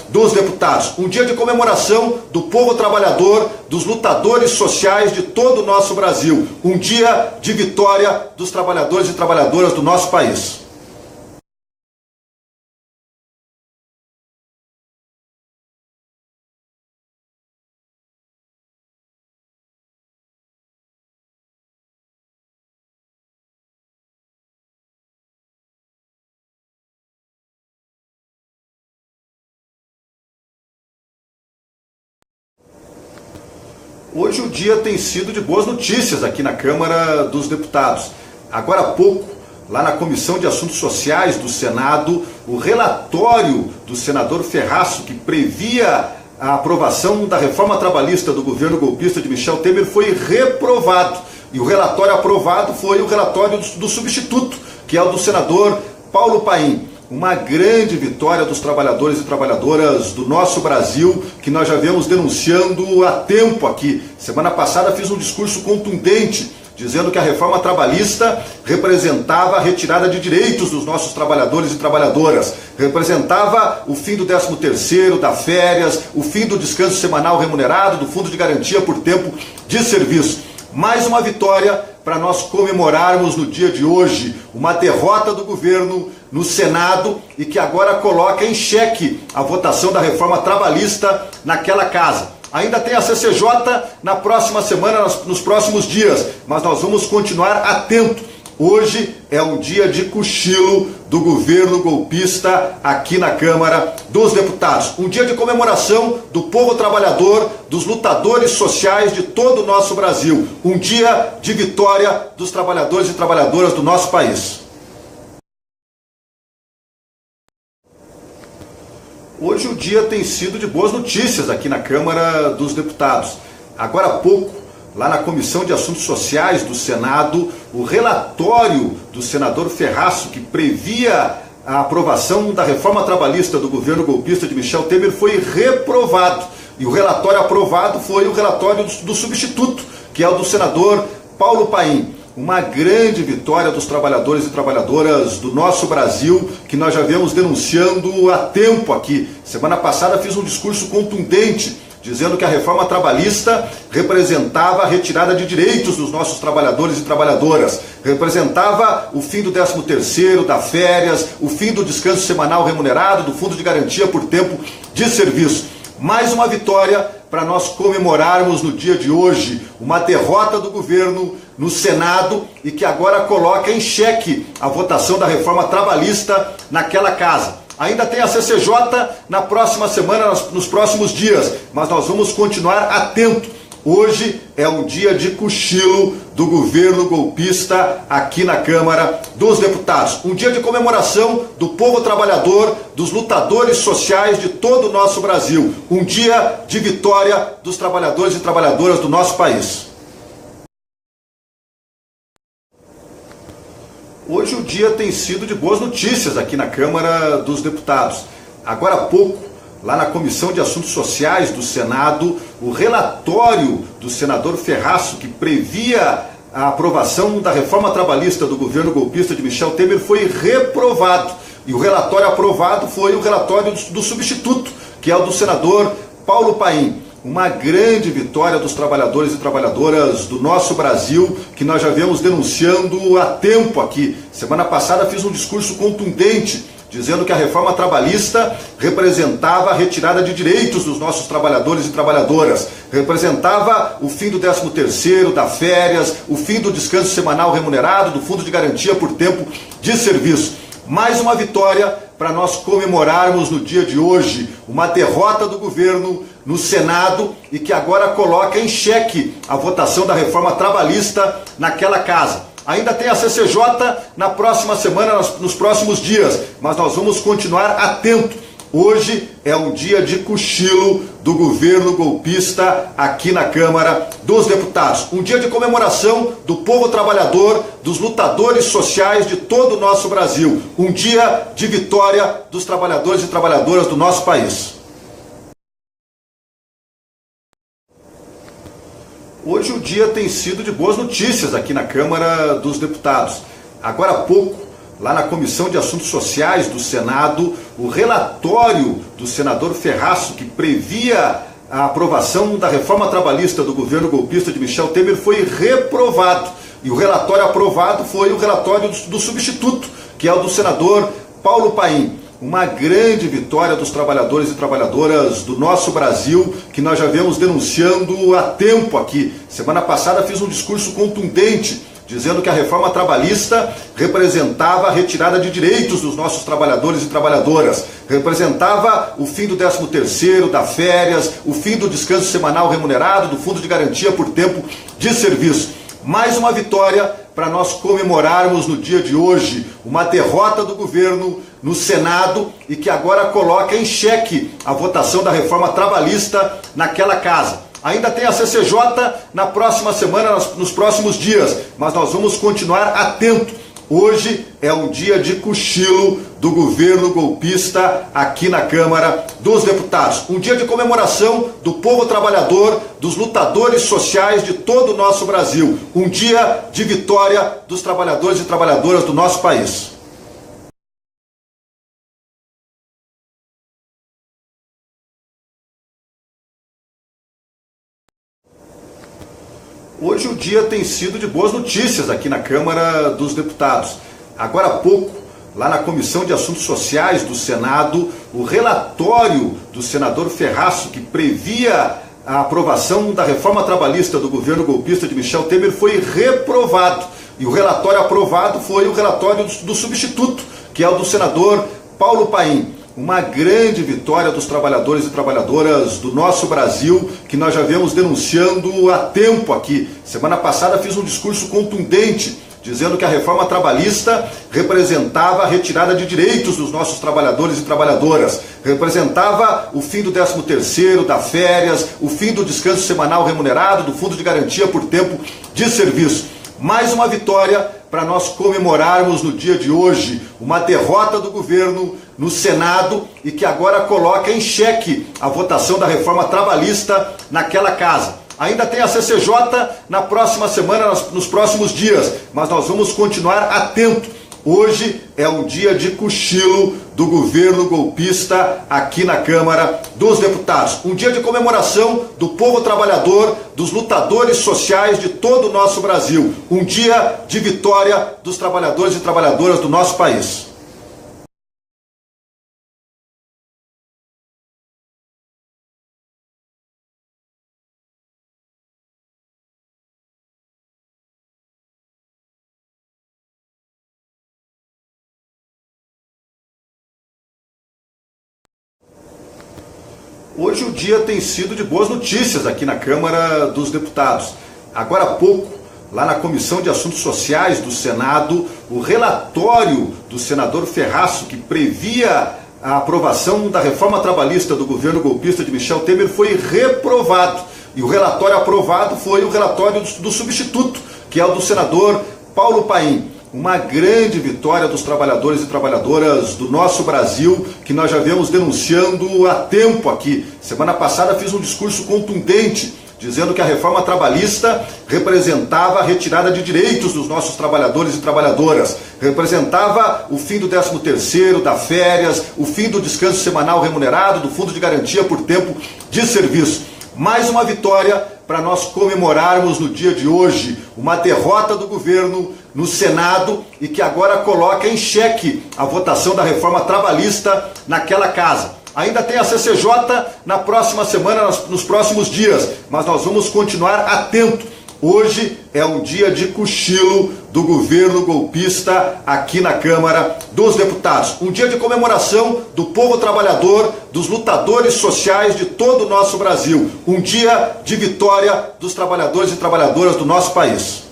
dos Deputados. Um dia de comemoração do povo trabalhador, dos lutadores sociais de todo o nosso Brasil. Um dia de vitória dos trabalhadores e trabalhadoras do nosso país. Hoje o dia tem sido de boas notícias aqui na Câmara dos Deputados. Agora há pouco, lá na Comissão de Assuntos Sociais do Senado, o relatório do senador Ferraço, que previa a aprovação da reforma trabalhista do governo golpista de Michel Temer, foi reprovado. E o relatório aprovado foi o relatório do substituto, que é o do senador Paulo Paim. Uma grande vitória dos trabalhadores e trabalhadoras do nosso Brasil, que nós já viemos denunciando há tempo aqui. Semana passada fiz um discurso contundente, dizendo que a reforma trabalhista representava a retirada de direitos dos nossos trabalhadores e trabalhadoras, representava o fim do 13º, da férias, o fim do descanso semanal remunerado, do fundo de garantia por tempo de serviço. Mais uma vitória para nós comemorarmos no dia de hoje, uma derrota do governo no Senado e que agora coloca em xeque a votação da reforma trabalhista naquela casa. Ainda tem a CCJ na próxima semana, nos próximos dias, mas nós vamos continuar atento. Hoje é um dia de cochilo do governo golpista aqui na Câmara dos Deputados. Um dia de comemoração do povo trabalhador, dos lutadores sociais de todo o nosso Brasil. Um dia de vitória dos trabalhadores e trabalhadoras do nosso país. Hoje o dia tem sido de boas notícias aqui na Câmara dos Deputados. Agora há pouco, lá na Comissão de Assuntos Sociais do Senado, o relatório do senador Ferraço, que previa a aprovação da reforma trabalhista do governo golpista de Michel Temer, foi reprovado. E o relatório aprovado foi o relatório do substituto, que é o do senador Paulo Paim. Uma grande vitória dos trabalhadores e trabalhadoras do nosso Brasil, que nós já viemos denunciando há tempo aqui. Semana passada fiz um discurso contundente, dizendo que a reforma trabalhista representava a retirada de direitos dos nossos trabalhadores e trabalhadoras, representava o fim do 13º, da férias, o fim do descanso semanal remunerado, do fundo de garantia por tempo de serviço. Mais uma vitória para nós comemorarmos no dia de hoje, uma derrota do governo no Senado e que agora coloca em xeque a votação da reforma trabalhista naquela casa. Ainda tem a CCJ na próxima semana, nos próximos dias, mas nós vamos continuar atento. Hoje é um dia de cochilo do governo golpista aqui na Câmara dos Deputados. Um dia de comemoração do povo trabalhador, dos lutadores sociais de todo o nosso Brasil. Um dia de vitória dos trabalhadores e trabalhadoras do nosso país. Hoje o dia tem sido de boas notícias aqui na Câmara dos Deputados. Agora há pouco, lá na Comissão de Assuntos Sociais do Senado, o relatório do senador Ferraço, que previa a aprovação da reforma trabalhista do governo golpista de Michel Temer, foi reprovado. E o relatório aprovado foi o relatório do substituto, que é o do senador Paulo Paim. Uma grande vitória dos trabalhadores e trabalhadoras do nosso Brasil, que nós já viemos denunciando há tempo aqui. Semana passada fiz um discurso contundente, dizendo que a reforma trabalhista representava a retirada de direitos dos nossos trabalhadores e trabalhadoras, representava o fim do 13º, da férias, o fim do descanso semanal remunerado, do fundo de garantia por tempo de serviço. Mais uma vitória para nós comemorarmos no dia de hoje, uma derrota do governo no Senado e que agora coloca em xeque a votação da reforma trabalhista naquela casa. Ainda tem a CCJ na próxima semana, nos próximos dias, mas nós vamos continuar atento. Hoje é um dia de cochilo do governo golpista aqui na Câmara dos Deputados. Um dia de comemoração do povo trabalhador, dos lutadores sociais de todo o nosso Brasil. Um dia de vitória dos trabalhadores e trabalhadoras do nosso país. Hoje o dia tem sido de boas notícias aqui na Câmara dos Deputados. Agora há pouco, lá na Comissão de Assuntos Sociais do Senado, o relatório do senador Ferraço, que previa a aprovação da reforma trabalhista do governo golpista de Michel Temer, foi reprovado. E o relatório aprovado foi o relatório do substituto, que é o do senador Paulo Paim. Uma grande vitória dos trabalhadores e trabalhadoras do nosso Brasil, que nós já vemos denunciando há tempo aqui. Semana passada fiz um discurso contundente, dizendo que a reforma trabalhista representava a retirada de direitos dos nossos trabalhadores e trabalhadoras, representava o fim do 13º, da férias, o fim do descanso semanal remunerado, do fundo de garantia por tempo de serviço. Mais uma vitória para nós comemorarmos no dia de hoje, uma derrota do governo no Senado e que agora coloca em xeque a votação da reforma trabalhista naquela casa. Ainda tem a CCJ na próxima semana, nos próximos dias, mas nós vamos continuar atento. Hoje é um dia de cochilo do governo golpista aqui na Câmara dos Deputados. Um dia de comemoração do povo trabalhador, dos lutadores sociais de todo o nosso Brasil. Um dia de vitória dos trabalhadores e trabalhadoras do nosso país. Hoje o dia tem sido de boas notícias aqui na Câmara dos Deputados. Agora há pouco, lá na Comissão de Assuntos Sociais do Senado, o relatório do senador Ferraço, que previa a aprovação da reforma trabalhista do governo golpista de Michel Temer, foi reprovado. E o relatório aprovado foi o relatório do substituto, que é o do senador Paulo Paim. Uma grande vitória dos trabalhadores e trabalhadoras do nosso Brasil, que nós já vemos denunciando há tempo aqui. Semana passada fiz um discurso contundente, dizendo que a reforma trabalhista representava a retirada de direitos dos nossos trabalhadores e trabalhadoras, representava o fim do 13º, da férias, o fim do descanso semanal remunerado, do fundo de garantia por tempo de serviço. Mais uma vitória para nós comemorarmos no dia de hoje, uma derrota do governo no Senado e que agora coloca em xeque a votação da reforma trabalhista naquela casa. Ainda tem a CCJ na próxima semana, nos próximos dias, mas nós vamos continuar atento. Hoje é um dia de cochilo do governo golpista aqui na Câmara dos Deputados. Um dia de comemoração do povo trabalhador, dos lutadores sociais de todo o nosso Brasil. Um dia de vitória dos trabalhadores e trabalhadoras do nosso país. Hoje o dia tem sido de boas notícias aqui na Câmara dos Deputados. Agora há pouco, lá na Comissão de Assuntos Sociais do Senado, o relatório do senador Ferraço, que previa a aprovação da reforma trabalhista do governo golpista de Michel Temer, foi reprovado. E o relatório aprovado foi o relatório do substituto, que é o do senador Paulo Paim. Uma grande vitória dos trabalhadores e trabalhadoras do nosso Brasil, que nós já vemos denunciando há tempo aqui. Semana passada fiz um discurso contundente, dizendo que a reforma trabalhista representava a retirada de direitos dos nossos trabalhadores e trabalhadoras, representava o fim do 13º, da férias, o fim do descanso semanal remunerado, do fundo de garantia por tempo de serviço. Mais uma vitória para nós comemorarmos no dia de hoje, uma derrota do governo no Senado e que agora coloca em xeque a votação da reforma trabalhista naquela casa. Ainda tem a CCJ na próxima semana, nos próximos dias, mas nós vamos continuar atento. Hoje é um dia de cochilo do governo golpista aqui na Câmara dos Deputados. Um dia de comemoração do povo trabalhador, dos lutadores sociais de todo o nosso Brasil. Um dia de vitória dos trabalhadores e trabalhadoras do nosso país.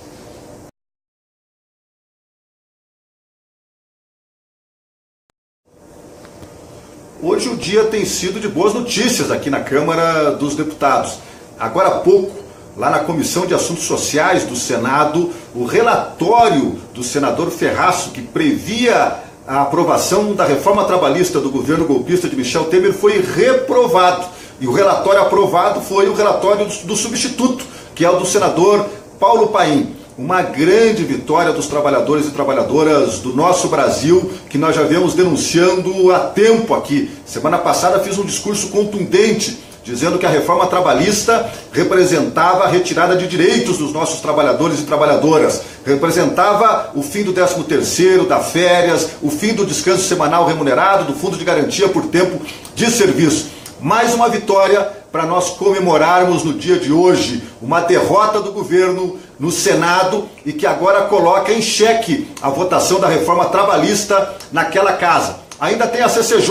Hoje o dia tem sido de boas notícias aqui na Câmara dos Deputados. Agora há pouco, lá na Comissão de Assuntos Sociais do Senado, o relatório do senador Ferraço, que previa a aprovação da reforma trabalhista do governo golpista de Michel Temer, foi reprovado. E o relatório aprovado foi o relatório do substituto, que é o do senador Paulo Paim. uma grande vitória dos trabalhadores e trabalhadoras do nosso Brasil, que nós já viemos denunciando há tempo aqui. Semana passada fiz um discurso contundente, dizendo que a reforma trabalhista representava a retirada de direitos dos nossos trabalhadores e trabalhadoras, representava o fim do 13º, da férias, o fim do descanso semanal remunerado, do fundo de garantia por tempo de serviço. Mais uma vitória para nós comemorarmos no dia de hoje uma derrota do governo no Senado e que agora coloca em xeque a votação da reforma trabalhista naquela casa. Ainda tem a CCJ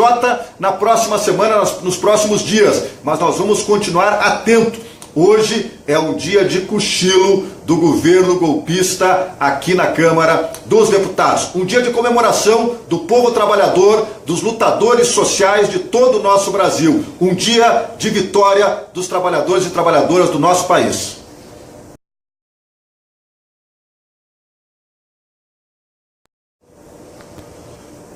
na próxima semana, nos próximos dias, mas nós vamos continuar atento. Hoje é um dia de cochilo do governo golpista aqui na Câmara dos Deputados. Um dia de comemoração do povo trabalhador, dos lutadores sociais de todo o nosso Brasil. Um dia de vitória dos trabalhadores e trabalhadoras do nosso país.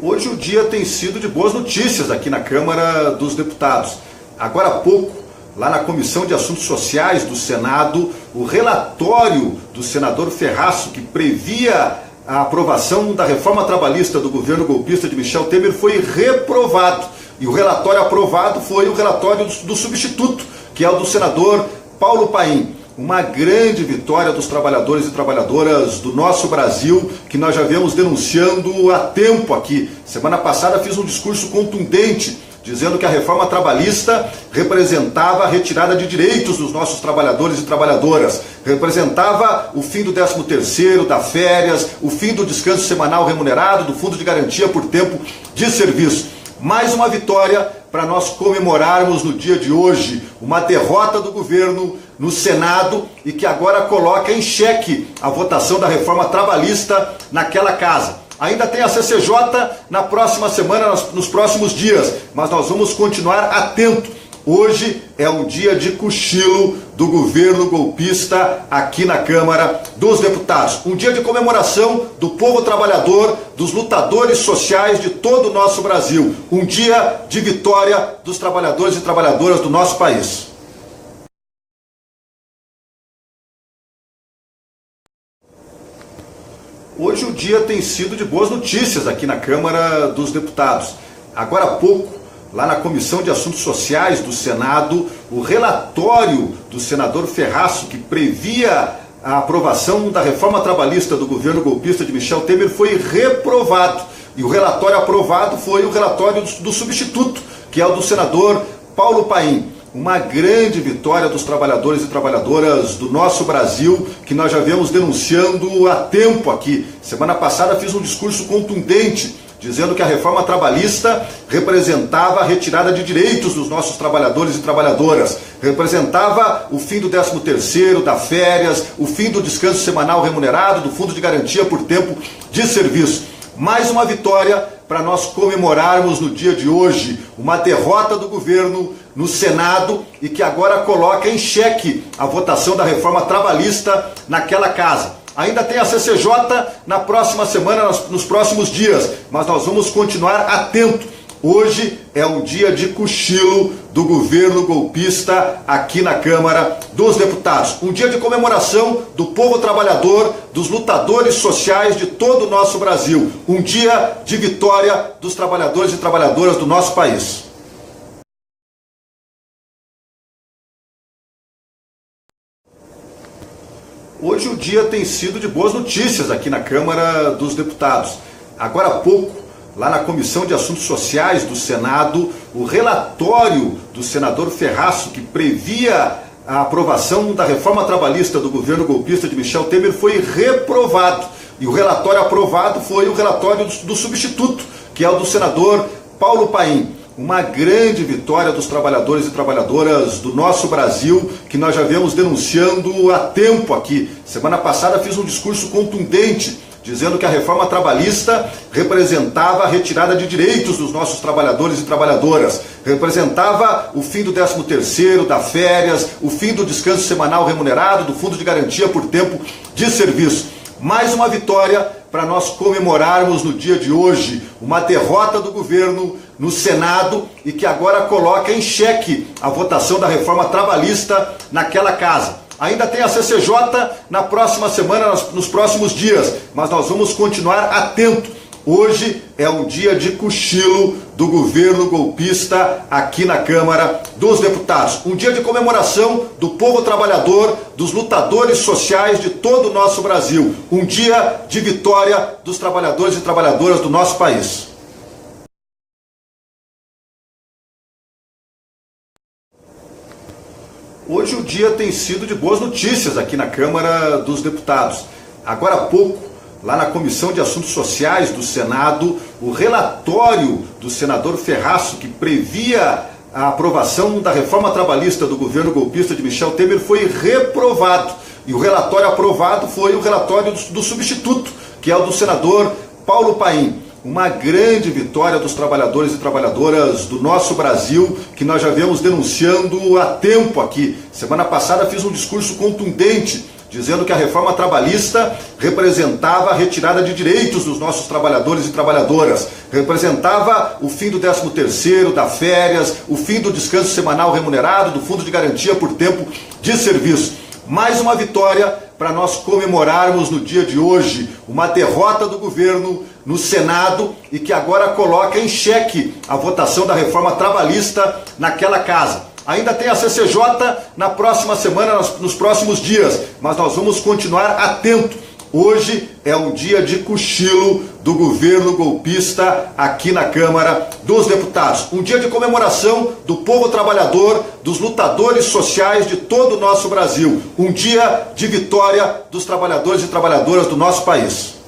Hoje o dia tem sido de boas notícias aqui na Câmara dos Deputados. Agora há pouco, lá na Comissão de Assuntos Sociais do Senado, o relatório do senador Ferraço, que previa a aprovação da reforma trabalhista do governo golpista de Michel Temer, foi reprovado. E o relatório aprovado foi o relatório do substituto, que é o do senador Paulo Paim. Uma grande vitória dos trabalhadores e trabalhadoras do nosso Brasil, que nós já viemos denunciando há tempo aqui. Semana passada fiz um discurso contundente, dizendo que a reforma trabalhista representava a retirada de direitos dos nossos trabalhadores e trabalhadoras, representava o fim do 13º, da férias, o fim do descanso semanal remunerado, do fundo de garantia por tempo de serviço. Mais uma vitória para nós comemorarmos no dia de hoje uma derrota do governo no Senado e que agora coloca em xeque a votação da reforma trabalhista naquela casa. Ainda tem a CCJ na próxima semana, nos próximos dias, mas nós vamos continuar atento. Hoje é um dia de cochilo do governo golpista aqui na Câmara dos Deputados. Um dia de comemoração do povo trabalhador, dos lutadores sociais de todo o nosso Brasil. Um dia de vitória dos trabalhadores e trabalhadoras do nosso país. Hoje o dia tem sido de boas notícias aqui na Câmara dos Deputados. Agora há pouco, lá na Comissão de Assuntos Sociais do Senado, o relatório do senador Ferraço, que previa a aprovação da reforma trabalhista do governo golpista de Michel Temer, foi reprovado. E o relatório aprovado foi o relatório do substituto, que é o do senador Paulo Paim. Uma grande vitória dos trabalhadores e trabalhadoras do nosso Brasil, que nós já viemos denunciando há tempo aqui. Semana passada fiz um discurso contundente, dizendo que a reforma trabalhista representava a retirada de direitos dos nossos trabalhadores e trabalhadoras, representava o fim do 13º, da férias, o fim do descanso semanal remunerado, do fundo de garantia por tempo de serviço. Mais uma vitória para nós comemorarmos no dia de hoje uma derrota do governo no Senado e que agora coloca em xeque a votação da reforma trabalhista naquela casa. Ainda tem a CCJ na próxima semana, nos próximos dias, mas nós vamos continuar atento. Hoje é um dia de cochilo do governo golpista aqui na Câmara dos Deputados. Um dia de comemoração do povo trabalhador, dos lutadores sociais de todo o nosso Brasil. Um dia de vitória dos trabalhadores e trabalhadoras do nosso país. Hoje o dia tem sido de boas notícias aqui na Câmara dos Deputados. Agora há pouco, lá na Comissão de Assuntos Sociais do Senado, o relatório do senador Ferraço, que previa a aprovação da reforma trabalhista do governo golpista de Michel Temer, foi reprovado. E o relatório aprovado foi o relatório do substituto, que é o do senador Paulo Paim. Uma grande vitória dos trabalhadores e trabalhadoras do nosso Brasil, que nós já viemos denunciando há tempo aqui. Semana passada fiz um discurso contundente, dizendo que a reforma trabalhista representava a retirada de direitos dos nossos trabalhadores e trabalhadoras, representava o fim do 13º, da férias, o fim do descanso semanal remunerado, do fundo de garantia por tempo de serviço. Mais uma vitória para nós comemorarmos no dia de hoje uma derrota do governo no Senado e que agora coloca em xeque a votação da reforma trabalhista naquela casa. Ainda tem a CCJ na próxima semana, nos próximos dias, mas nós vamos continuar atento. Hoje é um dia de cochilo do governo golpista aqui na Câmara dos Deputados. Um dia de comemoração do povo trabalhador, dos lutadores sociais de todo o nosso Brasil. Um dia de vitória dos trabalhadores e trabalhadoras do nosso país. Hoje o dia tem sido de boas notícias aqui na Câmara dos Deputados. Agora há pouco, lá na Comissão de Assuntos Sociais do Senado, o relatório do senador Ferraço, que previa a aprovação da reforma trabalhista do governo golpista de Michel Temer, foi reprovado. E o relatório aprovado foi o relatório do substituto, que é o do senador Paulo Paim. Uma grande vitória dos trabalhadores e trabalhadoras do nosso Brasil, que nós já viemos denunciando há tempo aqui. Semana passada fiz um discurso contundente, dizendo que a reforma trabalhista representava a retirada de direitos dos nossos trabalhadores e trabalhadoras, representava o fim do 13º, da férias, o fim do descanso semanal remunerado, do fundo de garantia por tempo de serviço. Mais uma vitória para nós comemorarmos no dia de hoje, uma derrota do governo no Senado e que agora coloca em xeque a votação da reforma trabalhista naquela casa. Ainda tem a CCJ na próxima semana, nos próximos dias, mas nós vamos continuar atento. Hoje é um dia de cochilo do governo golpista aqui na Câmara dos Deputados. Um dia de comemoração do povo trabalhador, dos lutadores sociais de todo o nosso Brasil. Um dia de vitória dos trabalhadores e trabalhadoras do nosso país.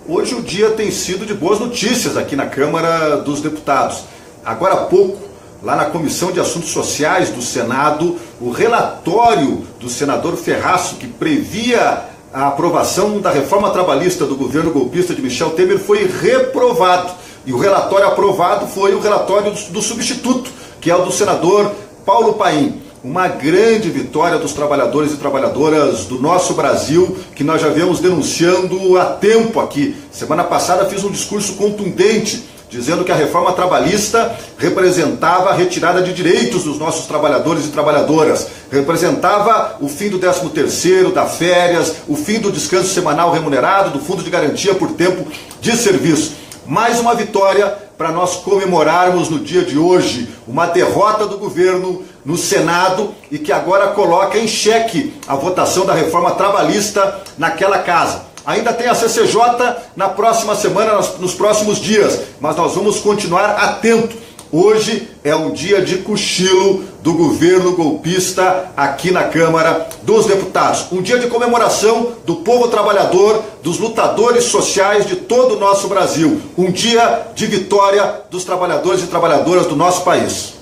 Hoje o dia tem sido de boas notícias aqui na Câmara dos Deputados. Agora há pouco, lá na Comissão de Assuntos Sociais do Senado, o relatório do senador Ferraço, que previa a aprovação da reforma trabalhista do governo golpista de Michel Temer, foi reprovado. E o relatório aprovado foi o relatório do substituto, que é o do senador Paulo Paim. Uma grande vitória dos trabalhadores e trabalhadoras do nosso Brasil, que nós já viemos denunciando há tempo aqui. Semana passada fiz um discurso contundente, dizendo que a reforma trabalhista representava a retirada de direitos dos nossos trabalhadores e trabalhadoras, representava o fim do 13º, da férias, o fim do descanso semanal remunerado, do fundo de garantia por tempo de serviço. Mais uma vitória para nós comemorarmos no dia de hoje, uma derrota do governo no Senado e que agora coloca em xeque a votação da reforma trabalhista naquela casa. Ainda tem a CCJ na próxima semana, nos próximos dias, mas nós vamos continuar atento. Hoje é um dia de cochilo do governo golpista aqui na Câmara dos Deputados. Um dia de comemoração do povo trabalhador, dos lutadores sociais de todo o nosso Brasil. Um dia de vitória dos trabalhadores e trabalhadoras do nosso país.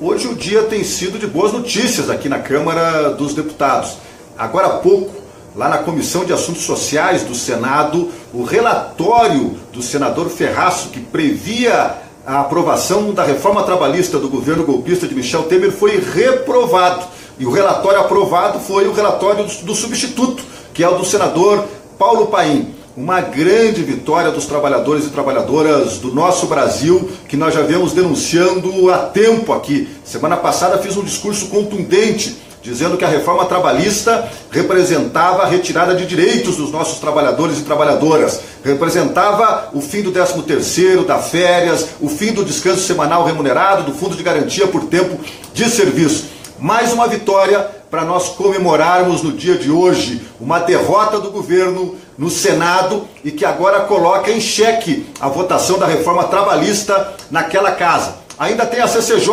Hoje o dia tem sido de boas notícias aqui na Câmara dos Deputados. Agora há pouco, lá na Comissão de Assuntos Sociais do Senado, o relatório do senador Ferraço, que previa a aprovação da reforma trabalhista do governo golpista de Michel Temer, foi reprovado. E o relatório aprovado foi o relatório do substituto, que é o do senador Paulo Paim. Uma grande vitória dos trabalhadores e trabalhadoras do nosso Brasil, que nós já viemos denunciando há tempo aqui. Semana passada fiz um discurso contundente, dizendo que a reforma trabalhista representava a retirada de direitos dos nossos trabalhadores e trabalhadoras, representava o fim do 13º, da férias, o fim do descanso semanal remunerado, do fundo de garantia por tempo de serviço. Mais uma vitória para nós comemorarmos no dia de hoje, uma derrota do governo no Senado e que agora coloca em xeque a votação da reforma trabalhista naquela casa. Ainda tem a CCJ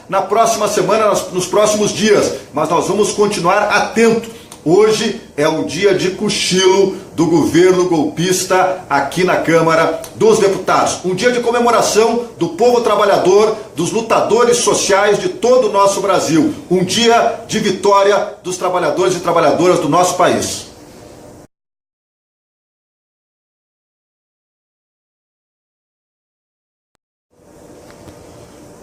na próxima semana, nos próximos dias, mas nós vamos continuar atento. Hoje é um dia de cochilo do governo golpista aqui na Câmara dos Deputados. Um dia de comemoração do povo trabalhador, dos lutadores sociais de todo o nosso Brasil. Um dia de vitória dos trabalhadores e trabalhadoras do nosso país.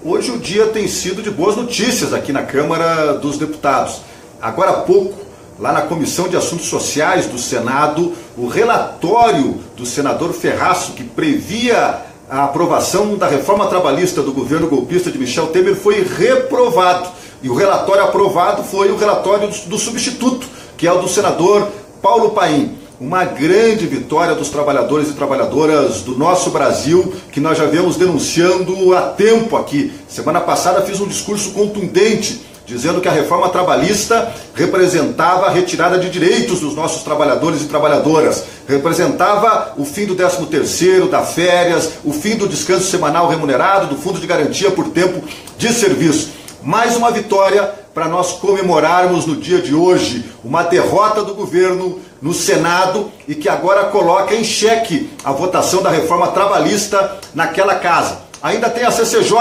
Hoje o dia tem sido de boas notícias aqui na Câmara dos Deputados. Agora há pouco, lá na Comissão de Assuntos Sociais do Senado, o relatório do senador Ferraço, que previa a aprovação da reforma trabalhista do governo golpista de Michel Temer, foi reprovado. E o relatório aprovado foi o relatório do substituto, que é o do senador Paulo Paim. Uma grande vitória dos trabalhadores e trabalhadoras do nosso Brasil, que nós já viemos denunciando há tempo aqui. Semana passada fiz um discurso contundente, dizendo que a reforma trabalhista representava a retirada de direitos dos nossos trabalhadores e trabalhadoras, representava o fim do 13º, da férias, o fim do descanso semanal remunerado, do fundo de garantia por tempo de serviço. Mais uma vitória para nós comemorarmos no dia de hoje, uma derrota do governo no Senado e que agora coloca em xeque a votação da reforma trabalhista naquela casa. Ainda tem a CCJ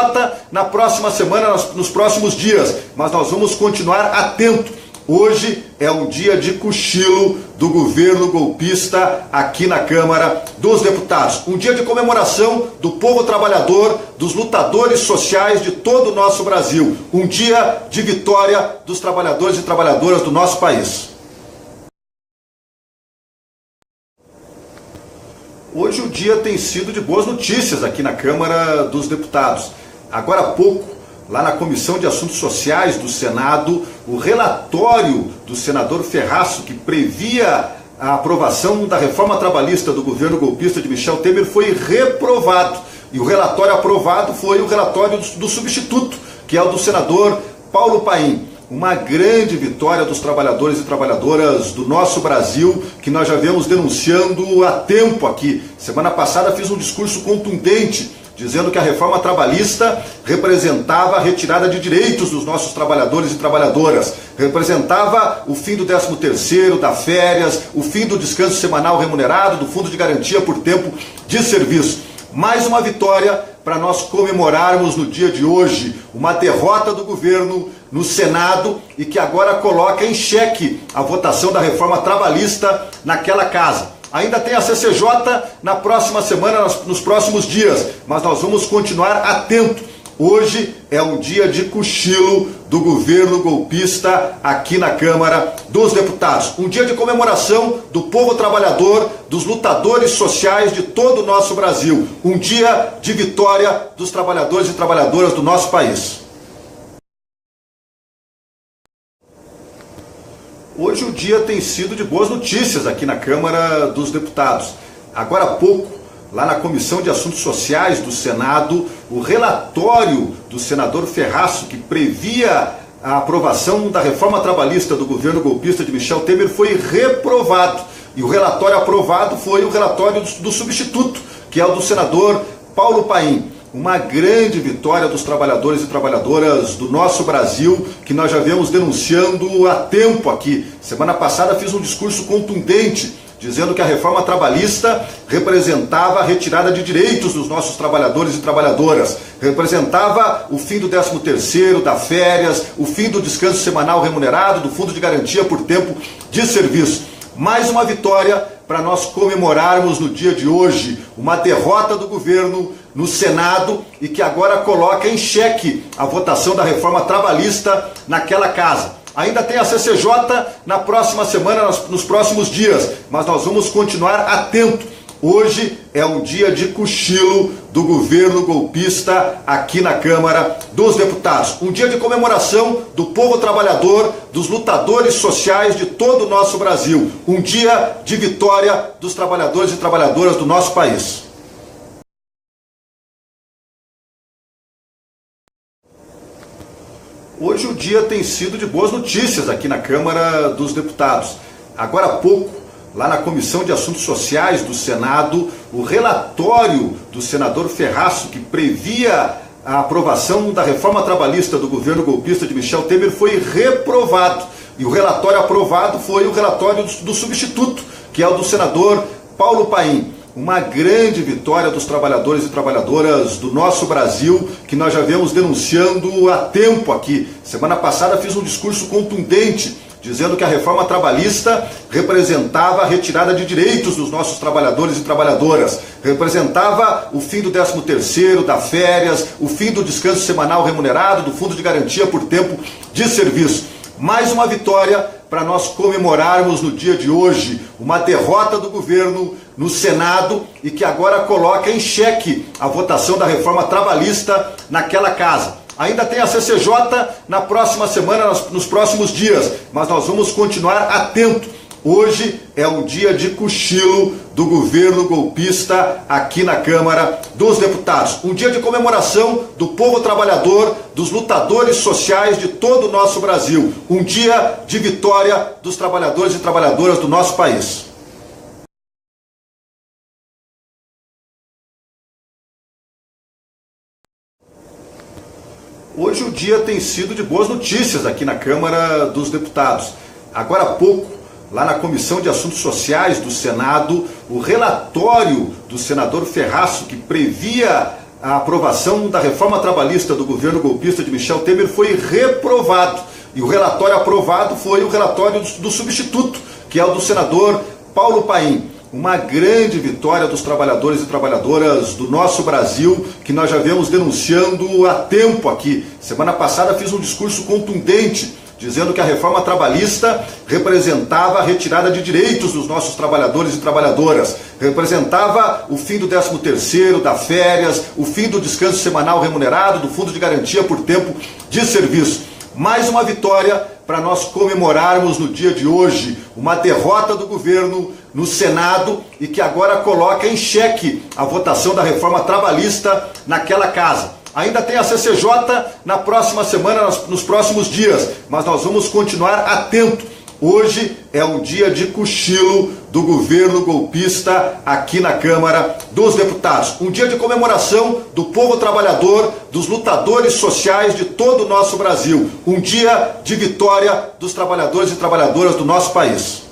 na próxima semana, nos próximos dias, mas nós vamos continuar atento. Hoje é um dia de cochilo do governo golpista aqui na Câmara dos Deputados. Um dia de comemoração do povo trabalhador, dos lutadores sociais de todo o nosso Brasil. Um dia de vitória dos trabalhadores e trabalhadoras do nosso país. Hoje o dia tem sido de boas notícias aqui na Câmara dos Deputados. Agora há pouco, lá na Comissão de Assuntos Sociais do Senado, o relatório do senador Ferraço, que previa a aprovação da reforma trabalhista do governo golpista de Michel Temer, foi reprovado. E o relatório aprovado foi o relatório do substituto, que é o do senador Paulo Paim. Uma grande vitória dos trabalhadores e trabalhadoras do nosso Brasil, que nós já viemos denunciando há tempo aqui. Semana passada fiz um discurso contundente, dizendo que a reforma trabalhista representava a retirada de direitos dos nossos trabalhadores e trabalhadoras, representava o fim do 13º, da férias, o fim do descanso semanal remunerado, do fundo de garantia por tempo de serviço. Mais uma vitória para nós comemorarmos no dia de hoje, uma derrota do governo no Senado e que agora coloca em xeque a votação da reforma trabalhista naquela casa. Ainda tem a CCJ na próxima semana, nos próximos dias, mas nós vamos continuar atento. Hoje é um dia de cochilo do governo golpista aqui na Câmara dos Deputados. Um dia de comemoração do povo trabalhador, dos lutadores sociais de todo o nosso Brasil. Um dia de vitória dos trabalhadores e trabalhadoras do nosso país. Hoje o dia tem sido de boas notícias aqui na Câmara dos Deputados. Agora há pouco, lá na Comissão de Assuntos Sociais do Senado, o relatório do senador Ferraço, que previa a aprovação da reforma trabalhista do governo golpista de Michel Temer, foi reprovado. E o relatório aprovado foi o relatório do substituto, que é o do senador Paulo Paim. Uma grande vitória dos trabalhadores e trabalhadoras do nosso Brasil, que nós já viemos denunciando há tempo aqui. Semana passada fiz um discurso contundente, dizendo que a reforma trabalhista representava a retirada de direitos dos nossos trabalhadores e trabalhadoras, representava o fim do 13º, da férias, o fim do descanso semanal remunerado, do fundo de garantia por tempo de serviço. Mais uma vitória para nós comemorarmos no dia de hoje, uma derrota do governo no Senado e que agora coloca em xeque a votação da reforma trabalhista naquela casa. Ainda tem a CCJ na próxima semana, nos próximos dias, mas nós vamos continuar atento. Hoje é um dia de cochilo do governo golpista aqui na Câmara dos Deputados. Um dia de comemoração do povo trabalhador, dos lutadores sociais de todo o nosso Brasil. Um dia de vitória dos trabalhadores e trabalhadoras do nosso país. Hoje o dia tem sido de boas notícias aqui na Câmara dos Deputados. Agora há pouco, lá na Comissão de Assuntos Sociais do Senado, o relatório do senador Ferraço, que previa a aprovação da reforma trabalhista do governo golpista de Michel Temer, foi reprovado. E o relatório aprovado foi o relatório do substituto, que é o do senador Paulo Paim. Uma grande vitória dos trabalhadores e trabalhadoras do nosso Brasil, que nós já vemos denunciando há tempo aqui. Semana passada fiz um discurso contundente, dizendo que a reforma trabalhista representava a retirada de direitos dos nossos trabalhadores e trabalhadoras, representava o fim do 13º, da férias, o fim do descanso semanal remunerado, do fundo de garantia por tempo de serviço. Mais uma vitória para nós comemorarmos no dia de hoje uma derrota do governo no Senado e que agora coloca em xeque a votação da reforma trabalhista naquela casa. Ainda tem a CCJ na próxima semana, nos próximos dias, mas nós vamos continuar atento. Hoje é um dia de cochilo do governo golpista aqui na Câmara dos Deputados. Um dia de comemoração do povo trabalhador, dos lutadores sociais de todo o nosso Brasil. Um dia de vitória dos trabalhadores e trabalhadoras do nosso país. Hoje o dia tem sido de boas notícias aqui na Câmara dos Deputados. Agora há pouco, lá na Comissão de Assuntos Sociais do Senado, o relatório do senador Ferraço, que previa a aprovação da reforma trabalhista do governo golpista de Michel Temer, foi reprovado. E o relatório aprovado foi o relatório do substituto, que é o do senador Paulo Paim. Uma grande vitória dos trabalhadores e trabalhadoras do nosso Brasil, que nós já vemos denunciando há tempo aqui. Semana passada fiz um discurso contundente, dizendo que a reforma trabalhista representava a retirada de direitos dos nossos trabalhadores e trabalhadoras, representava o fim do 13º, da férias, o fim do descanso semanal remunerado, do fundo de garantia por tempo de serviço. Mais uma vitória para nós comemorarmos no dia de hoje uma derrota do governo no Senado e que agora coloca em xeque a votação da reforma trabalhista naquela casa. Ainda tem a CCJ na próxima semana, nos próximos dias, mas nós vamos continuar atento. Hoje é um dia de cochilo do governo golpista aqui na Câmara dos Deputados. Um dia de comemoração do povo trabalhador, dos lutadores sociais de todo o nosso Brasil. Um dia de vitória dos trabalhadores e trabalhadoras do nosso país.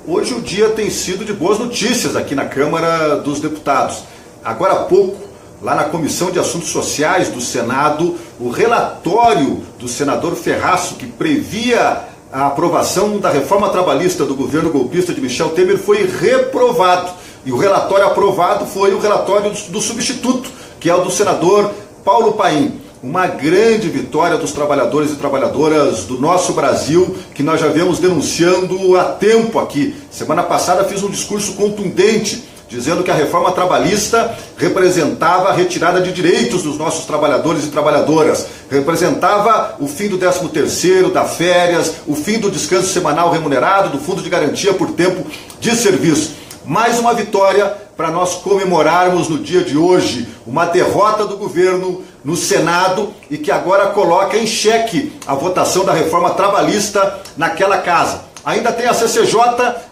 Hoje o dia tem sido de boas notícias aqui na Câmara dos Deputados. Agora há pouco, lá na Comissão de Assuntos Sociais do Senado, o relatório do senador Ferraço, que previa a aprovação da reforma trabalhista do governo golpista de Michel Temer, foi reprovado. E o relatório aprovado foi o relatório do substituto, que é o do senador Paulo Paim. Uma grande vitória dos trabalhadores e trabalhadoras do nosso Brasil, que nós já vemos denunciando há tempo aqui. Semana passada fiz um discurso contundente, dizendo que a reforma trabalhista representava a retirada de direitos dos nossos trabalhadores e trabalhadoras, representava o fim do 13º, da férias, o fim do descanso semanal remunerado, do fundo de garantia por tempo de serviço. Mais uma vitória para nós comemorarmos no dia de hoje uma derrota do governo no Senado e que agora coloca em xeque a votação da reforma trabalhista naquela casa. Ainda tem a CCJ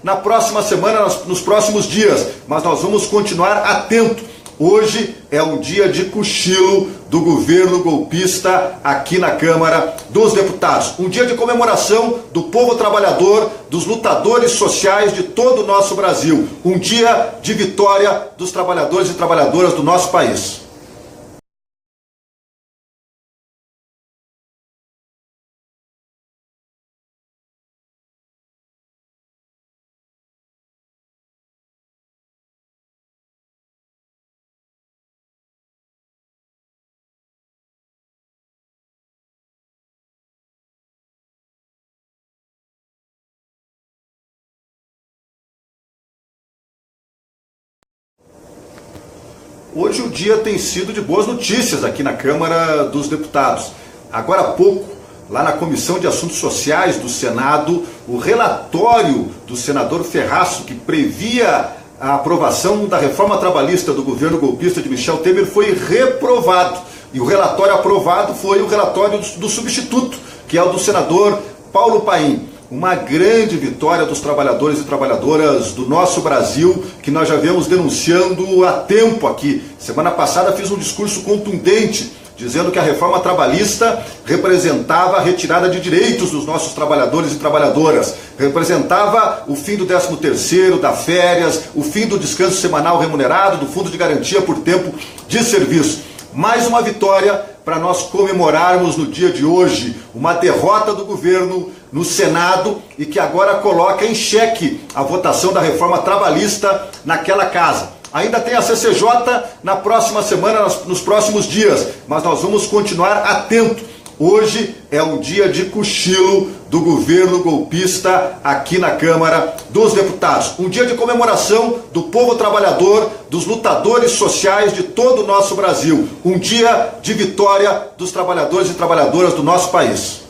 na próxima semana, nos próximos dias, mas nós vamos continuar atento. Hoje é um dia de cochilo do governo golpista aqui na Câmara dos Deputados. Um dia de comemoração do povo trabalhador, dos lutadores sociais de todo o nosso Brasil. Um dia de vitória dos trabalhadores e trabalhadoras do nosso país. Hoje o dia tem sido de boas notícias aqui na Câmara dos Deputados. Agora há pouco, lá na Comissão de Assuntos Sociais do Senado, o relatório do senador Ferraço, que previa a aprovação da reforma trabalhista do governo golpista de Michel Temer, foi reprovado. E o relatório aprovado foi o relatório do substituto, que é o do senador Paulo Paim. Uma grande vitória dos trabalhadores e trabalhadoras do nosso Brasil, que nós já vemos denunciando há tempo aqui. Semana passada fiz um discurso contundente, dizendo que a reforma trabalhista representava a retirada de direitos dos nossos trabalhadores e trabalhadoras, representava o fim do 13º, da férias, o fim do descanso semanal remunerado, do fundo de garantia por tempo de serviço. Mais uma vitória para nós comemorarmos no dia de hoje uma derrota do governo no Senado e que agora coloca em xeque a votação da reforma trabalhista naquela casa. Ainda tem a CCJ na próxima semana, nos próximos dias, mas nós vamos continuar atento. Hoje é um dia de cochilo do governo golpista aqui na Câmara dos Deputados. Um dia de comemoração do povo trabalhador, dos lutadores sociais de todo o nosso Brasil. Um dia de vitória dos trabalhadores e trabalhadoras do nosso país.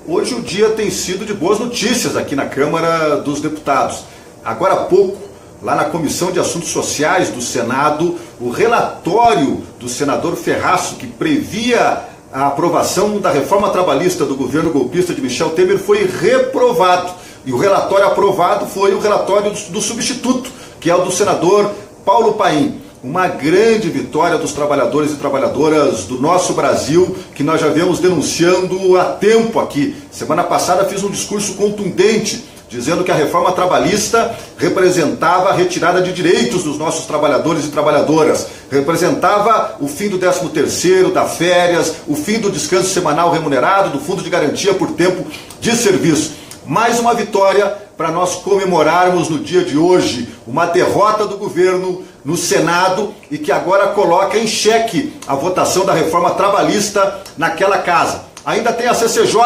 Hoje o dia tem sido de boas notícias aqui na Câmara dos Deputados. Agora há pouco, lá na Comissão de Assuntos Sociais do Senado, o relatório do senador Ferraço, que previa a aprovação da reforma trabalhista do governo golpista de Michel Temer, foi reprovado. E o relatório aprovado foi o relatório do substituto, que é o do senador Paulo Paim. Uma grande vitória dos trabalhadores e trabalhadoras do nosso Brasil, que nós já viemos denunciando há tempo aqui. Semana passada fiz um discurso contundente, dizendo que a reforma trabalhista representava a retirada de direitos dos nossos trabalhadores e trabalhadoras, representava o fim do 13º, da férias, o fim do descanso semanal remunerado, do fundo de garantia por tempo de serviço. Mais uma vitória para nós comemorarmos no dia de hoje uma derrota do governo no Senado e que agora coloca em xeque a votação da reforma trabalhista naquela casa. Ainda tem a CCJ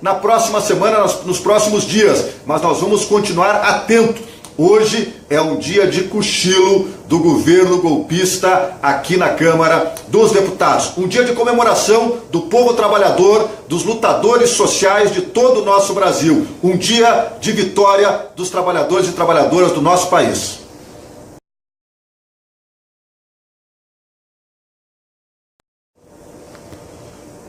na próxima semana, nos próximos dias, mas nós vamos continuar atento. Hoje é um dia de cochilo do governo golpista aqui na Câmara dos Deputados. Um dia de comemoração do povo trabalhador, dos lutadores sociais de todo o nosso Brasil. Um dia de vitória dos trabalhadores e trabalhadoras do nosso país.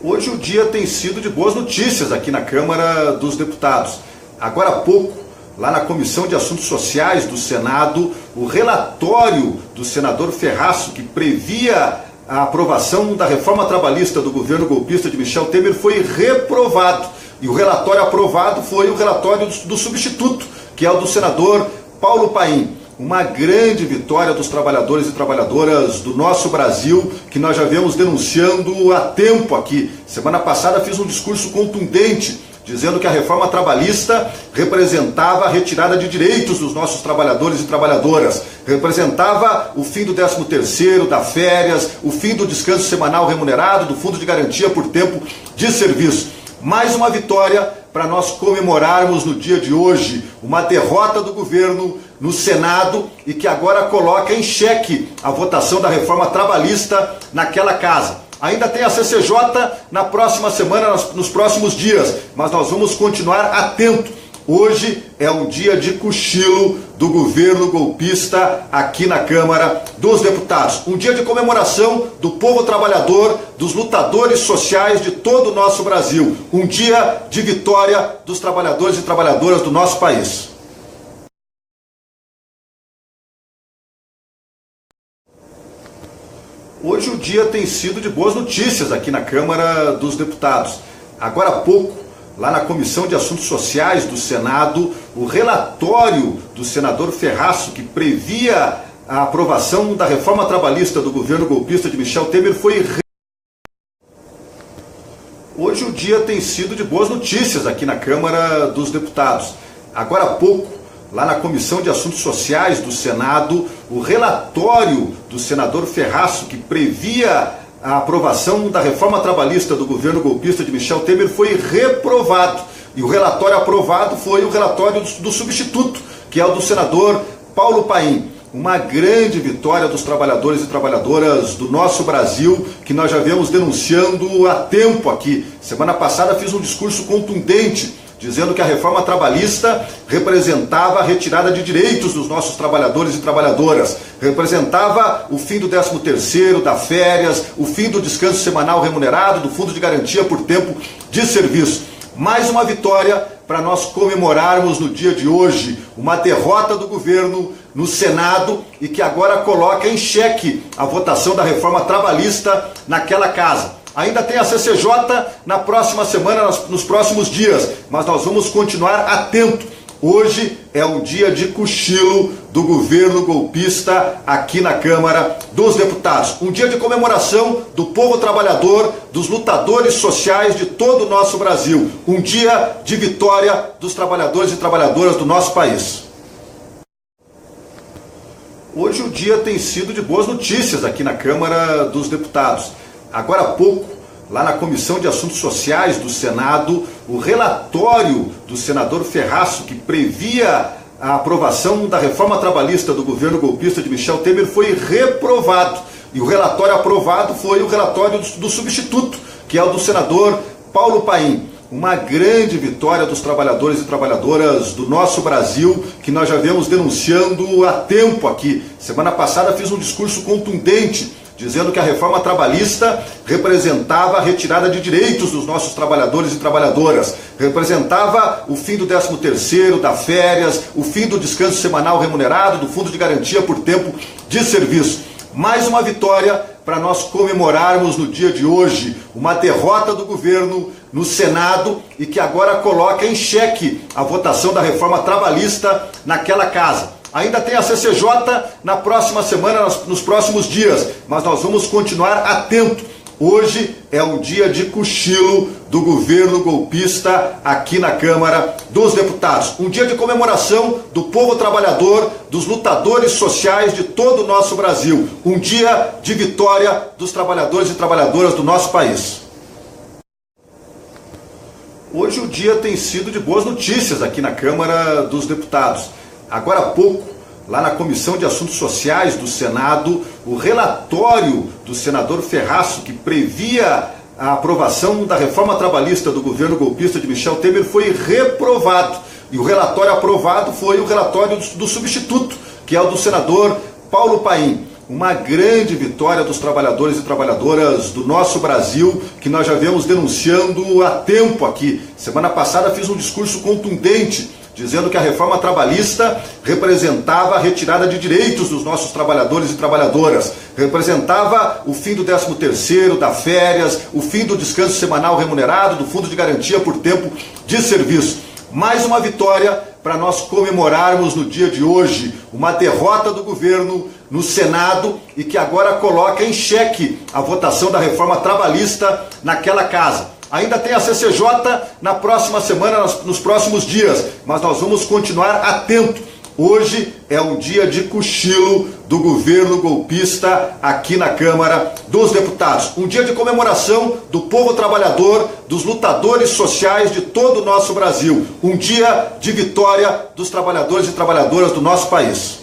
Hoje o dia tem sido de boas notícias aqui na Câmara dos Deputados. Agora há pouco, lá na Comissão de Assuntos Sociais do Senado, o relatório do senador Ferraço, que previa a aprovação da reforma trabalhista do governo golpista de Michel Temer, foi reprovado. E o relatório aprovado foi o relatório do substituto, que é o do senador Paulo Paim. Uma grande vitória dos trabalhadores e trabalhadoras do nosso Brasil, que nós já viemos denunciando há tempo aqui. Semana passada fiz um discurso contundente, dizendo que a reforma trabalhista representava a retirada de direitos dos nossos trabalhadores e trabalhadoras, representava o fim do 13º, da férias, o fim do descanso semanal remunerado, do fundo de garantia por tempo de serviço. Mais uma vitória para nós comemorarmos no dia de hoje uma derrota do governo no Senado e que agora coloca em xeque a votação da reforma trabalhista naquela casa. Ainda tem a CCJ na próxima semana, nos próximos dias, mas nós vamos continuar atento. Hoje é um dia de cochilo do governo golpista aqui na Câmara dos Deputados. Um dia de comemoração do povo trabalhador, dos lutadores sociais de todo o nosso Brasil. Um dia de vitória dos trabalhadores e trabalhadoras do nosso país. Hoje o dia tem sido de boas notícias aqui na Câmara dos Deputados. Agora há pouco, lá na Comissão de Assuntos Sociais do Senado, o relatório do senador Ferraço, que previa a aprovação da reforma trabalhista do governo golpista de Michel Temer, foi Hoje o dia tem sido de boas notícias aqui na Câmara dos Deputados. Agora há pouco, lá na Comissão de Assuntos Sociais do Senado, o relatório do senador Ferraço, que previa a aprovação da reforma trabalhista do governo golpista de Michel Temer, foi reprovado. E o relatório aprovado foi o relatório do substituto, que é o do senador Paulo Paim. Uma grande vitória dos trabalhadores e trabalhadoras do nosso Brasil, que nós já viemos denunciando há tempo aqui. Semana passada fiz um discurso contundente, dizendo que a reforma trabalhista representava a retirada de direitos dos nossos trabalhadores e trabalhadoras, representava o fim do 13º, da férias, o fim do descanso semanal remunerado, do fundo de garantia por tempo de serviço. Mais uma vitória para nós comemorarmos no dia de hoje uma derrota do governo no Senado e que agora coloca em xeque a votação da reforma trabalhista naquela casa. Ainda tem a CCJ na próxima semana, nos próximos dias, mas nós vamos continuar atentos. Hoje é um dia de cochilo do governo golpista aqui na Câmara dos Deputados. Um dia de comemoração do povo trabalhador, dos lutadores sociais de todo o nosso Brasil. Um dia de vitória dos trabalhadores e trabalhadoras do nosso país. Hoje o dia tem sido de boas notícias aqui na Câmara dos Deputados. Agora há pouco, lá na Comissão de Assuntos Sociais do Senado, o relatório do senador Ferraço, que previa a aprovação da reforma trabalhista do governo golpista de Michel Temer, foi reprovado. E o relatório aprovado foi o relatório do substituto, que é o do senador Paulo Paim. Uma grande vitória dos trabalhadores e trabalhadoras do nosso Brasil, que nós já viemos denunciando há tempo aqui. Semana passada fiz um discurso contundente, dizendo que a reforma trabalhista representava a retirada de direitos dos nossos trabalhadores e trabalhadoras, representava o fim do 13º, da férias, o fim do descanso semanal remunerado, do fundo de garantia por tempo de serviço. Mais uma vitória para nós comemorarmos no dia de hoje, uma derrota do governo no Senado e que agora coloca em xeque a votação da reforma trabalhista naquela casa. Ainda tem a CCJ na próxima semana, nos próximos dias, mas nós vamos continuar atentos. Hoje é um dia de cochilo do governo golpista aqui na Câmara dos Deputados. Um dia de comemoração do povo trabalhador, dos lutadores sociais de todo o nosso Brasil. Um dia de vitória dos trabalhadores e trabalhadoras do nosso país. Hoje o dia tem sido de boas notícias aqui na Câmara dos Deputados. Agora há pouco, lá na Comissão de Assuntos Sociais do Senado, o relatório do senador Ferraço, que previa a aprovação da reforma trabalhista do governo golpista de Michel Temer, foi reprovado. E o relatório aprovado foi o relatório do substituto, que é o do senador Paulo Paim. Uma grande vitória dos trabalhadores e trabalhadoras do nosso Brasil, que nós já viemos denunciando há tempo aqui. Semana passada fiz um discurso contundente, dizendo que a reforma trabalhista representava a retirada de direitos dos nossos trabalhadores e trabalhadoras, representava o fim do 13º, da férias, o fim do descanso semanal remunerado, do fundo de garantia por tempo de serviço. Mais uma vitória para nós comemorarmos no dia de hoje, uma derrota do governo no Senado e que agora coloca em xeque a votação da reforma trabalhista naquela casa. Ainda tem a CCJ na próxima semana, nos próximos dias, mas nós vamos continuar atentos. Hoje é um dia de cochilo do governo golpista aqui na Câmara dos Deputados. Um dia de comemoração do povo trabalhador, dos lutadores sociais de todo o nosso Brasil. Um dia de vitória dos trabalhadores e trabalhadoras do nosso país.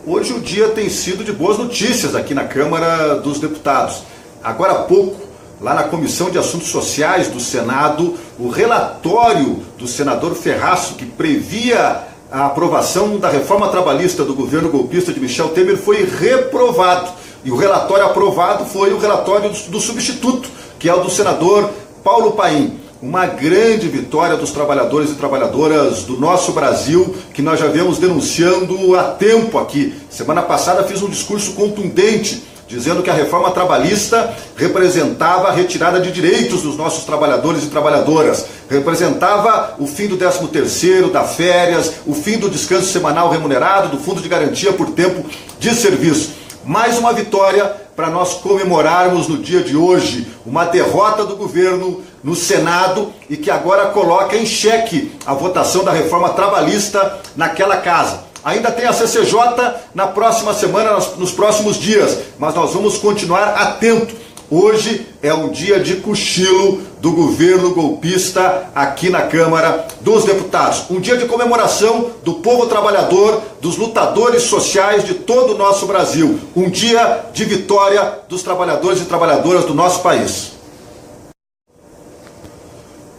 Hoje o dia tem sido de boas notícias aqui na Câmara dos Deputados. Agora há pouco, lá na Comissão de Assuntos Sociais do Senado, o relatório do senador Ferraço, que previa a aprovação da reforma trabalhista do governo golpista de Michel Temer, foi reprovado. E o relatório aprovado foi o relatório do substituto, que é o do senador Paulo Paim. Uma grande vitória dos trabalhadores e trabalhadoras do nosso Brasil, que nós já viemos denunciando há tempo aqui. Semana passada fiz um discurso contundente, dizendo que a reforma trabalhista representava a retirada de direitos dos nossos trabalhadores e trabalhadoras, representava o fim do 13º, da férias, o fim do descanso semanal remunerado, do fundo de garantia por tempo de serviço. Mais uma vitória para nós comemorarmos no dia de hoje, uma derrota do governo no Senado e que agora coloca em xeque a votação da reforma trabalhista naquela casa. Ainda tem a CCJ na próxima semana, nos próximos dias, mas nós vamos continuar atentos. Hoje é um dia de cochilo do governo golpista aqui na Câmara dos Deputados. Um dia de comemoração do povo trabalhador, dos lutadores sociais de todo o nosso Brasil. Um dia de vitória dos trabalhadores e trabalhadoras do nosso país.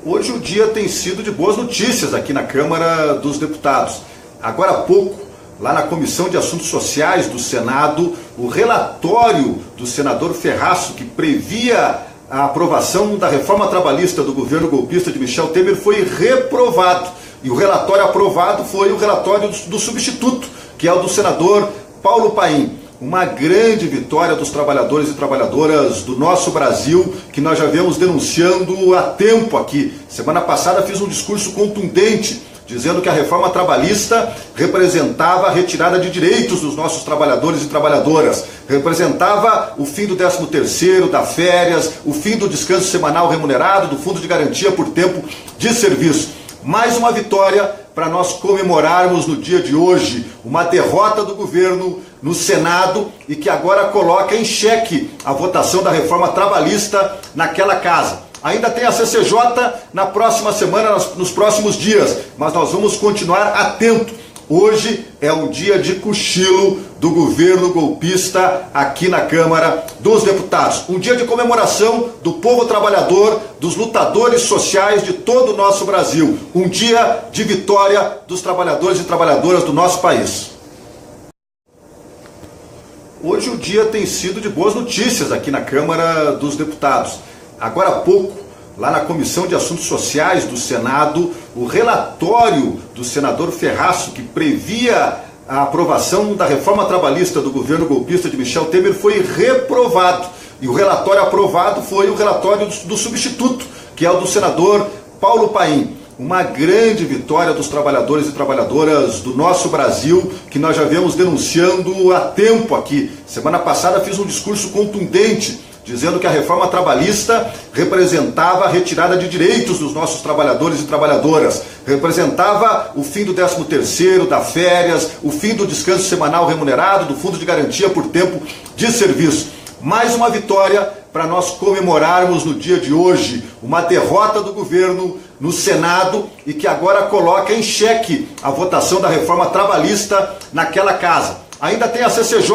Hoje o dia tem sido de boas notícias aqui na Câmara dos Deputados. Agora há pouco, lá na Comissão de Assuntos Sociais do Senado, o relatório do senador Ferraço, que previa a aprovação da reforma trabalhista do governo golpista de Michel Temer, foi reprovado. E o relatório aprovado foi o relatório do substituto, que é o do senador Paulo Paim. Uma grande vitória dos trabalhadores e trabalhadoras do nosso Brasil, que nós já viemos denunciando há tempo aqui. Semana passada fiz um discurso contundente, dizendo que a reforma trabalhista representava a retirada de direitos dos nossos trabalhadores e trabalhadoras, representava o fim do 13º, da férias, o fim do descanso semanal remunerado, do fundo de garantia por tempo de serviço. Mais uma vitória para nós comemorarmos no dia de hoje, uma derrota do governo no Senado e que agora coloca em xeque a votação da reforma trabalhista naquela casa. Ainda tem a CCJ na próxima semana, nos próximos dias, mas nós vamos continuar atento. Hoje é um dia de cochilo do governo golpista aqui na Câmara dos Deputados. Um dia de comemoração do povo trabalhador, dos lutadores sociais de todo o nosso Brasil. Um dia de vitória dos trabalhadores e trabalhadoras do nosso país. Hoje o dia tem sido de boas notícias aqui na Câmara dos Deputados. Agora há pouco, lá na Comissão de Assuntos Sociais do Senado, o relatório do senador Ferraço, que previa a aprovação da reforma trabalhista do governo golpista de Michel Temer, foi reprovado. E o relatório aprovado foi o relatório do substituto, que é o do senador Paulo Paim. Uma grande vitória dos trabalhadores e trabalhadoras do nosso Brasil, que nós já viemos denunciando há tempo aqui. Semana passada fiz um discurso contundente, dizendo que a reforma trabalhista representava a retirada de direitos dos nossos trabalhadores e trabalhadoras, representava o fim do 13º, da férias, o fim do descanso semanal remunerado, do fundo de garantia por tempo de serviço. Mais uma vitória para nós comemorarmos no dia de hoje, uma derrota do governo no Senado e que agora coloca em xeque a votação da reforma trabalhista naquela casa. Ainda tem a CCJ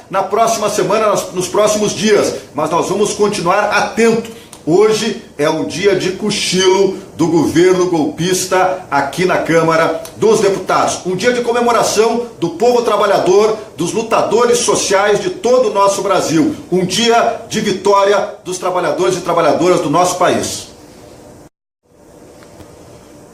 na próxima semana, nos próximos dias, mas nós vamos continuar atento. Hoje é um dia de cochilo do governo golpista aqui na Câmara dos Deputados. Um dia de comemoração do povo trabalhador, dos lutadores sociais de todo o nosso Brasil. Um dia de vitória dos trabalhadores e trabalhadoras do nosso país.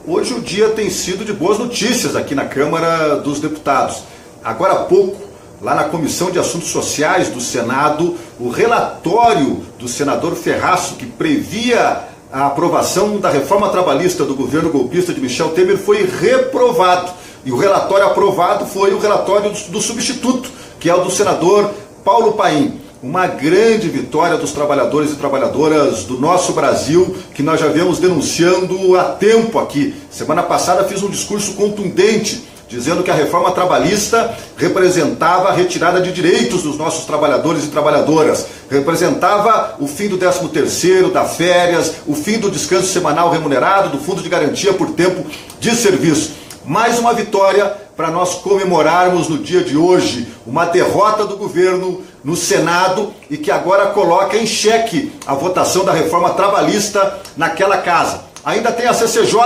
Hoje o dia tem sido de boas notícias aqui na Câmara dos Deputados. Agora há pouco, lá na Comissão de Assuntos Sociais do Senado, o relatório do senador Ferraço, que previa a aprovação da reforma trabalhista do governo golpista de Michel Temer, foi reprovado. E o relatório aprovado foi o relatório do substituto, que é o do senador Paulo Paim. Uma grande vitória dos trabalhadores e trabalhadoras do nosso Brasil, que nós já viemos denunciando há tempo aqui. Semana passada fiz um discurso contundente, dizendo que a reforma trabalhista representava a retirada de direitos dos nossos trabalhadores e trabalhadoras, representava o fim do 13º, da férias, o fim do descanso semanal remunerado, do fundo de garantia por tempo de serviço. Mais uma vitória para nós comemorarmos no dia de hoje, uma derrota do governo no Senado e que agora coloca em xeque a votação da reforma trabalhista naquela casa. Ainda tem a CCJ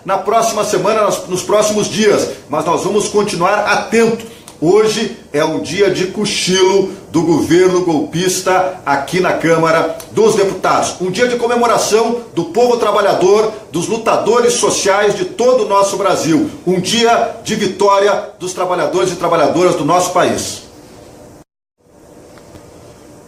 na próxima semana, nos próximos dias, mas nós vamos continuar atento. Hoje é um dia de cochilo do governo golpista aqui na Câmara dos Deputados. Um dia de comemoração do povo trabalhador, dos lutadores sociais de todo o nosso Brasil. Um dia de vitória dos trabalhadores e trabalhadoras do nosso país.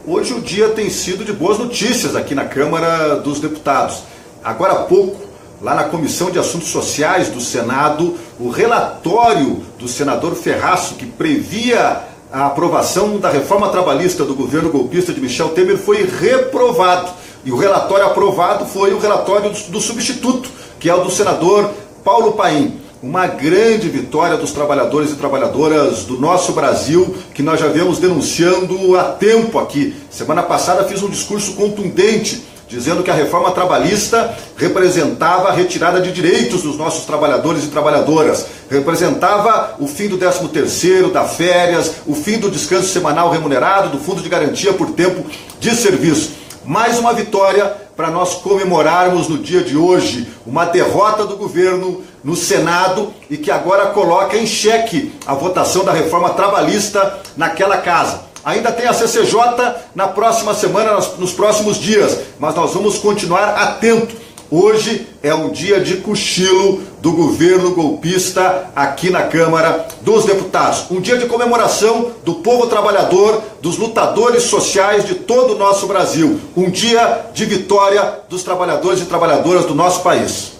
Hoje o dia tem sido de boas notícias aqui na Câmara dos Deputados. Agora há pouco, lá na Comissão de Assuntos Sociais do Senado, o relatório do senador Ferraço, que previa a aprovação da reforma trabalhista do governo golpista de Michel Temer, foi reprovado. E o relatório aprovado foi o relatório do substituto, que é o do senador Paulo Paim. Uma grande vitória dos trabalhadores e trabalhadoras do nosso Brasil, que nós já viemos denunciando há tempo aqui. Semana passada fiz um discurso contundente, dizendo que a reforma trabalhista representava a retirada de direitos dos nossos trabalhadores e trabalhadoras, representava o fim do 13º, da férias, o fim do descanso semanal remunerado, do fundo de garantia por tempo de serviço. Mais uma vitória para nós comemorarmos no dia de hoje, uma derrota do governo no Senado e que agora coloca em xeque a votação da reforma trabalhista naquela casa. Ainda tem a CCJ na próxima semana, nos próximos dias, mas nós vamos continuar atento. Hoje é um dia de cochilo do governo golpista aqui na Câmara dos Deputados. Um dia de comemoração do povo trabalhador, dos lutadores sociais de todo o nosso Brasil. Um dia de vitória dos trabalhadores e trabalhadoras do nosso país.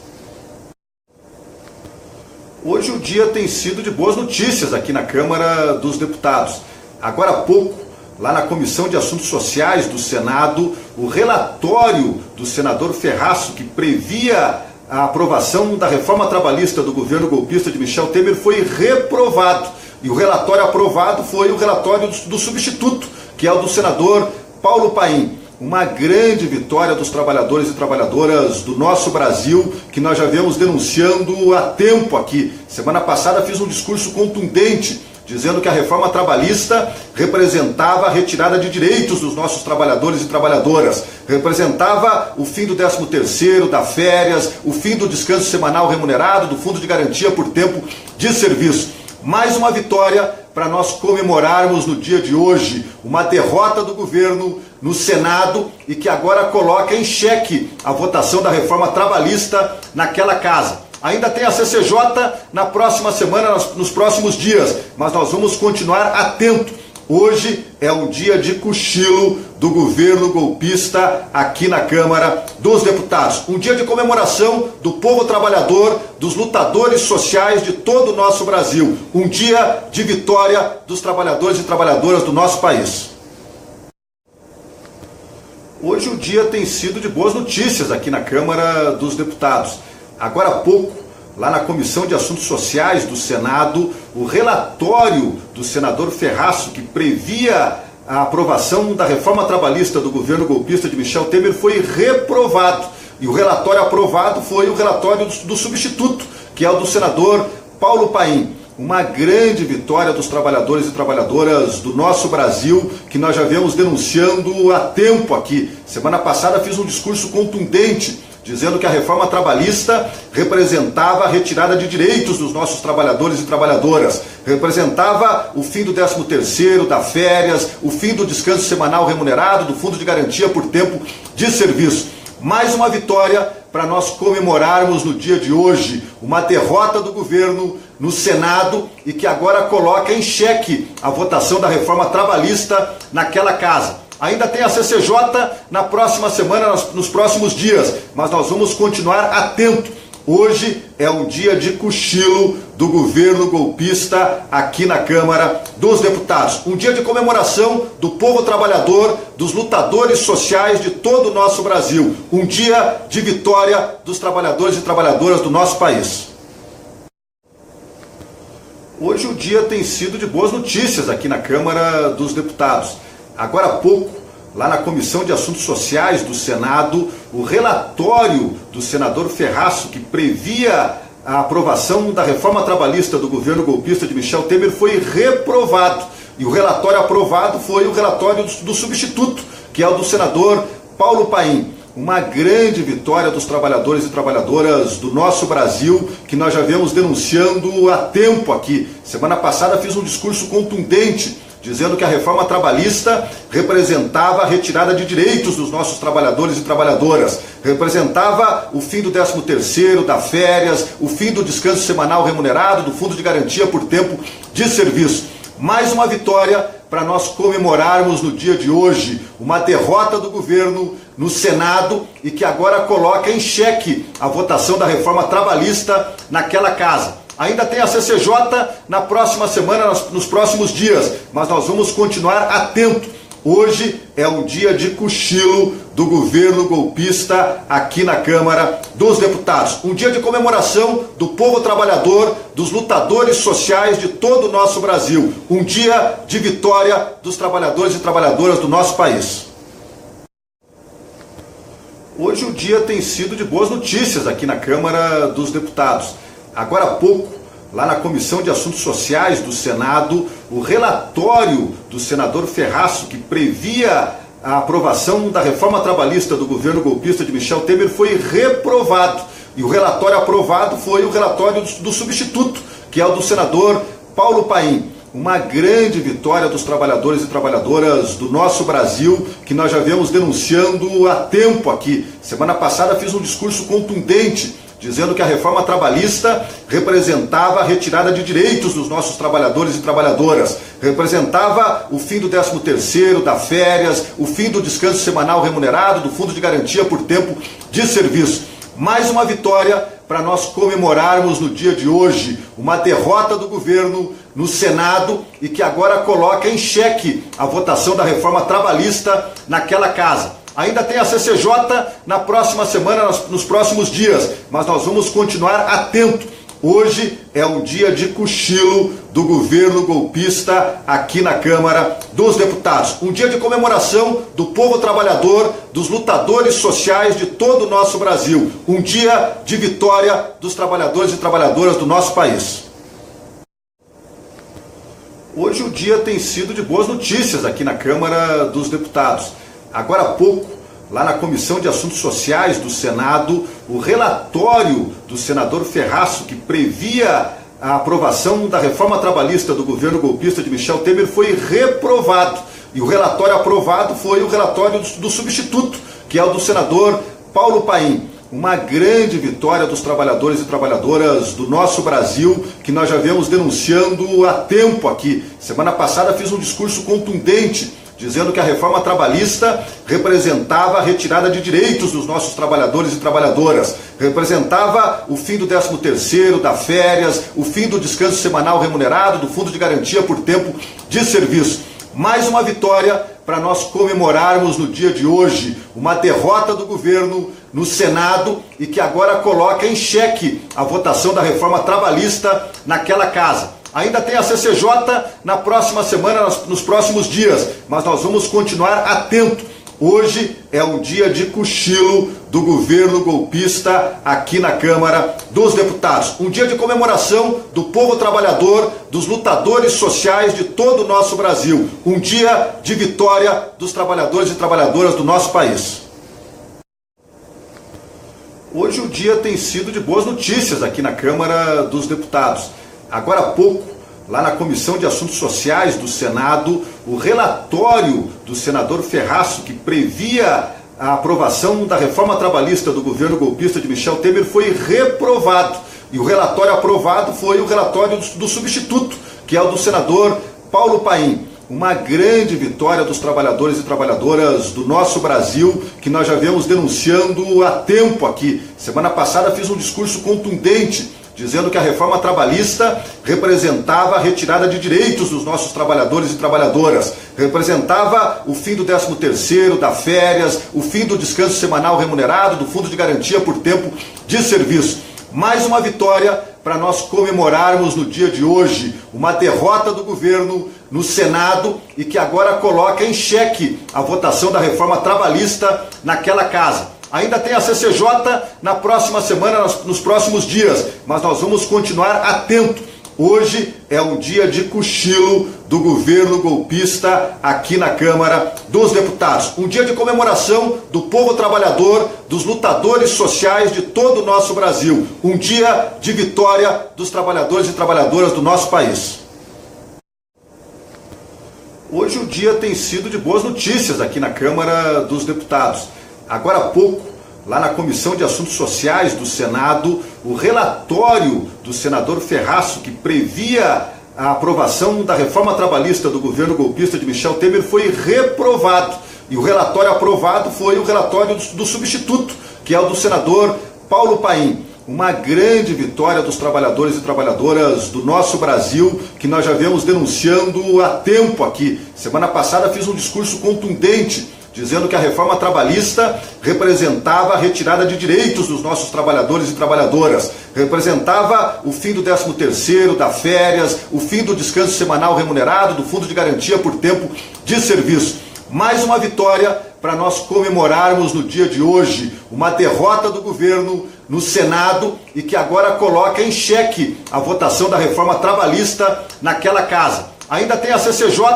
Hoje o dia tem sido de boas notícias aqui na Câmara dos Deputados. Agora há pouco, lá na Comissão de Assuntos Sociais do Senado, o relatório do senador Ferraço, que previa a aprovação da reforma trabalhista do governo golpista de Michel Temer, foi reprovado. E o relatório aprovado foi o relatório do substituto, que é o do senador Paulo Paim. Uma grande vitória dos trabalhadores e trabalhadoras do nosso Brasil, que nós já viemos denunciando há tempo aqui. Semana passada fiz um discurso contundente, dizendo que a reforma trabalhista representava a retirada de direitos dos nossos trabalhadores e trabalhadoras, representava o fim do 13º, da férias, o fim do descanso semanal remunerado, do fundo de garantia por tempo de serviço. Mais uma vitória para nós comemorarmos no dia de hoje, uma derrota do governo no Senado e que agora coloca em xeque a votação da reforma trabalhista naquela casa. Ainda tem a CCJ na próxima semana, nos próximos dias, mas nós vamos continuar atento. Hoje é um dia de cochilo do governo golpista aqui na Câmara dos Deputados. Um dia de comemoração do povo trabalhador, dos lutadores sociais de todo o nosso Brasil. Um dia de vitória dos trabalhadores e trabalhadoras do nosso país. Hoje o dia tem sido de boas notícias aqui na Câmara dos Deputados. Agora há pouco, lá na Comissão de Assuntos Sociais do Senado, o relatório do senador Ferraço, que previa a aprovação da reforma trabalhista do governo golpista de Michel Temer, foi reprovado. E o relatório aprovado foi o relatório do substituto, que é o do senador Paulo Paim. Uma grande vitória dos trabalhadores e trabalhadoras do nosso Brasil, que nós já viemos denunciando há tempo aqui. Semana passada fiz um discurso contundente, dizendo que a reforma trabalhista representava a retirada de direitos dos nossos trabalhadores e trabalhadoras, representava o fim do 13º, da férias, o fim do descanso semanal remunerado, do fundo de garantia por tempo de serviço. Mais uma vitória para nós comemorarmos no dia de hoje, uma derrota do governo no Senado e que agora coloca em xeque a votação da reforma trabalhista naquela casa. Ainda tem a CCJ na próxima semana, nos próximos dias, mas nós vamos continuar atento. Hoje é um dia de cochilo do governo golpista aqui na Câmara dos Deputados. Um dia de comemoração do povo trabalhador, dos lutadores sociais de todo o nosso Brasil. Um dia de vitória dos trabalhadores e trabalhadoras do nosso país. Hoje o dia tem sido de boas notícias aqui na Câmara dos Deputados. Agora há pouco, lá na Comissão de Assuntos Sociais do Senado, o relatório do senador Ferraço, que previa a aprovação da reforma trabalhista do governo golpista de Michel Temer, foi reprovado. E o relatório aprovado foi o relatório do substituto, que é o do senador Paulo Paim. Uma grande vitória dos trabalhadores e trabalhadoras do nosso Brasil, que nós já viemos denunciando há tempo aqui. Semana passada fiz um discurso contundente, dizendo que a reforma trabalhista representava a retirada de direitos dos nossos trabalhadores e trabalhadoras, representava o fim do 13º, da férias, o fim do descanso semanal remunerado, do fundo de garantia por tempo de serviço. Mais uma vitória para nós comemorarmos no dia de hoje, uma derrota do governo no Senado e que agora coloca em xeque a votação da reforma trabalhista naquela casa. Ainda tem a CCJ na próxima semana, nos próximos dias, mas nós vamos continuar atento. Hoje é um dia de cochilo do governo golpista aqui na Câmara dos Deputados. Um dia de comemoração do povo trabalhador, dos lutadores sociais de todo o nosso Brasil. Um dia de vitória dos trabalhadores e trabalhadoras do nosso país. Hoje o dia tem sido de boas notícias aqui na Câmara dos Deputados. Agora há pouco, lá na Comissão de Assuntos Sociais do Senado, o relatório do senador Ferraço, que previa a aprovação da reforma trabalhista do governo golpista de Michel Temer, foi reprovado. E o relatório aprovado foi o relatório do substituto, que é o do senador Paulo Paim. uma grande vitória dos trabalhadores e trabalhadoras do nosso Brasil, que nós já viemos denunciando há tempo aqui. Semana passada fiz um discurso contundente, dizendo que a reforma trabalhista representava a retirada de direitos dos nossos trabalhadores e trabalhadoras, representava o fim do 13º, da férias, o fim do descanso semanal remunerado, do fundo de garantia por tempo de serviço. Mais uma vitória para nós comemorarmos no dia de hoje, uma derrota do governo no Senado e que agora coloca em xeque a votação da reforma trabalhista naquela casa. Ainda tem a CCJ na próxima semana, nos próximos dias, mas nós vamos continuar atento. Hoje é um dia de cochilo do governo golpista aqui na Câmara dos Deputados. Um dia de comemoração do povo trabalhador, dos lutadores sociais de todo o nosso Brasil. Um dia de vitória dos trabalhadores e trabalhadoras do nosso país. Hoje o dia tem sido de boas notícias aqui na Câmara dos Deputados. Agora há pouco, lá na Comissão de Assuntos Sociais do Senado, o relatório do senador Ferraço, que previa a aprovação da reforma trabalhista do governo golpista de Michel Temer, foi reprovado. E o relatório aprovado foi o relatório do substituto, que é o do senador Paulo Paim. Uma grande vitória dos trabalhadores e trabalhadoras do nosso Brasil, que nós já viemos denunciando há tempo aqui. Semana passada fiz um discurso contundente, dizendo que a reforma trabalhista representava a retirada de direitos dos nossos trabalhadores e trabalhadoras, representava o fim do 13º, da férias, o fim do descanso semanal remunerado, do fundo de garantia por tempo de serviço. Mais uma vitória para nós comemorarmos no dia de hoje, uma derrota do governo no Senado e que agora coloca em xeque a votação da reforma trabalhista naquela casa. Ainda tem a CCJ na próxima semana, nos próximos dias, mas nós vamos continuar atento. Hoje é um dia de cochilo do governo golpista aqui na Câmara dos Deputados. Um dia de comemoração do povo trabalhador, dos lutadores sociais de todo o nosso Brasil. Um dia de vitória dos trabalhadores e trabalhadoras do nosso país. Hoje o dia tem sido de boas notícias aqui na Câmara dos Deputados. Agora há pouco, lá na Comissão de Assuntos Sociais do Senado, o relatório do senador Ferraço, que previa a aprovação da reforma trabalhista do governo golpista de Michel Temer, foi reprovado. E o relatório aprovado foi o relatório do substituto, que é o do senador Paulo Paim. Uma grande vitória dos trabalhadores e trabalhadoras do nosso Brasil, que nós já viemos denunciando há tempo aqui. Semana passada fiz um discurso contundente, dizendo que a reforma trabalhista representava a retirada de direitos dos nossos trabalhadores e trabalhadoras, representava o fim do 13º, da férias, o fim do descanso semanal remunerado, do fundo de garantia por tempo de serviço. Mais uma vitória para nós comemorarmos no dia de hoje, uma derrota do governo no Senado e que agora coloca em xeque a votação da reforma trabalhista naquela casa. Ainda tem a CCJ na próxima semana, nos próximos dias, mas nós vamos continuar atento. Hoje é um dia de cochilo do governo golpista aqui na Câmara dos Deputados. Um dia de comemoração do povo trabalhador, dos lutadores sociais de todo o nosso Brasil. Um dia de vitória dos trabalhadores e trabalhadoras do nosso país. Hoje o dia tem sido de boas notícias aqui na Câmara dos Deputados. Agora há pouco, lá na Comissão de Assuntos Sociais do Senado, o relatório do senador Ferraço, que previa a aprovação da reforma trabalhista do governo golpista de Michel Temer, foi reprovado. E o relatório aprovado foi o relatório do substituto, que é o do senador Paulo Paim. Uma grande vitória dos trabalhadores e trabalhadoras do nosso Brasil, que nós já viemos denunciando há tempo aqui. Semana passada fiz um discurso contundente, dizendo que a reforma trabalhista representava a retirada de direitos dos nossos trabalhadores e trabalhadoras, representava o fim do 13º, da férias, o fim do descanso semanal remunerado, do fundo de garantia por tempo de serviço. Mais uma vitória para nós comemorarmos no dia de hoje, uma derrota do governo no Senado e que agora coloca em xeque a votação da reforma trabalhista naquela casa. Ainda tem a CCJ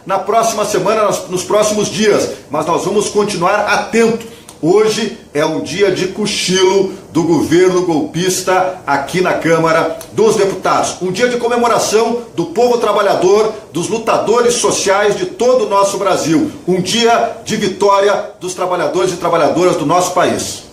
na próxima semana, nos próximos dias, mas nós vamos continuar atento. Hoje é um dia de cochilo do governo golpista aqui na Câmara dos Deputados. Um dia de comemoração do povo trabalhador, dos lutadores sociais de todo o nosso Brasil. Um dia de vitória dos trabalhadores e trabalhadoras do nosso país.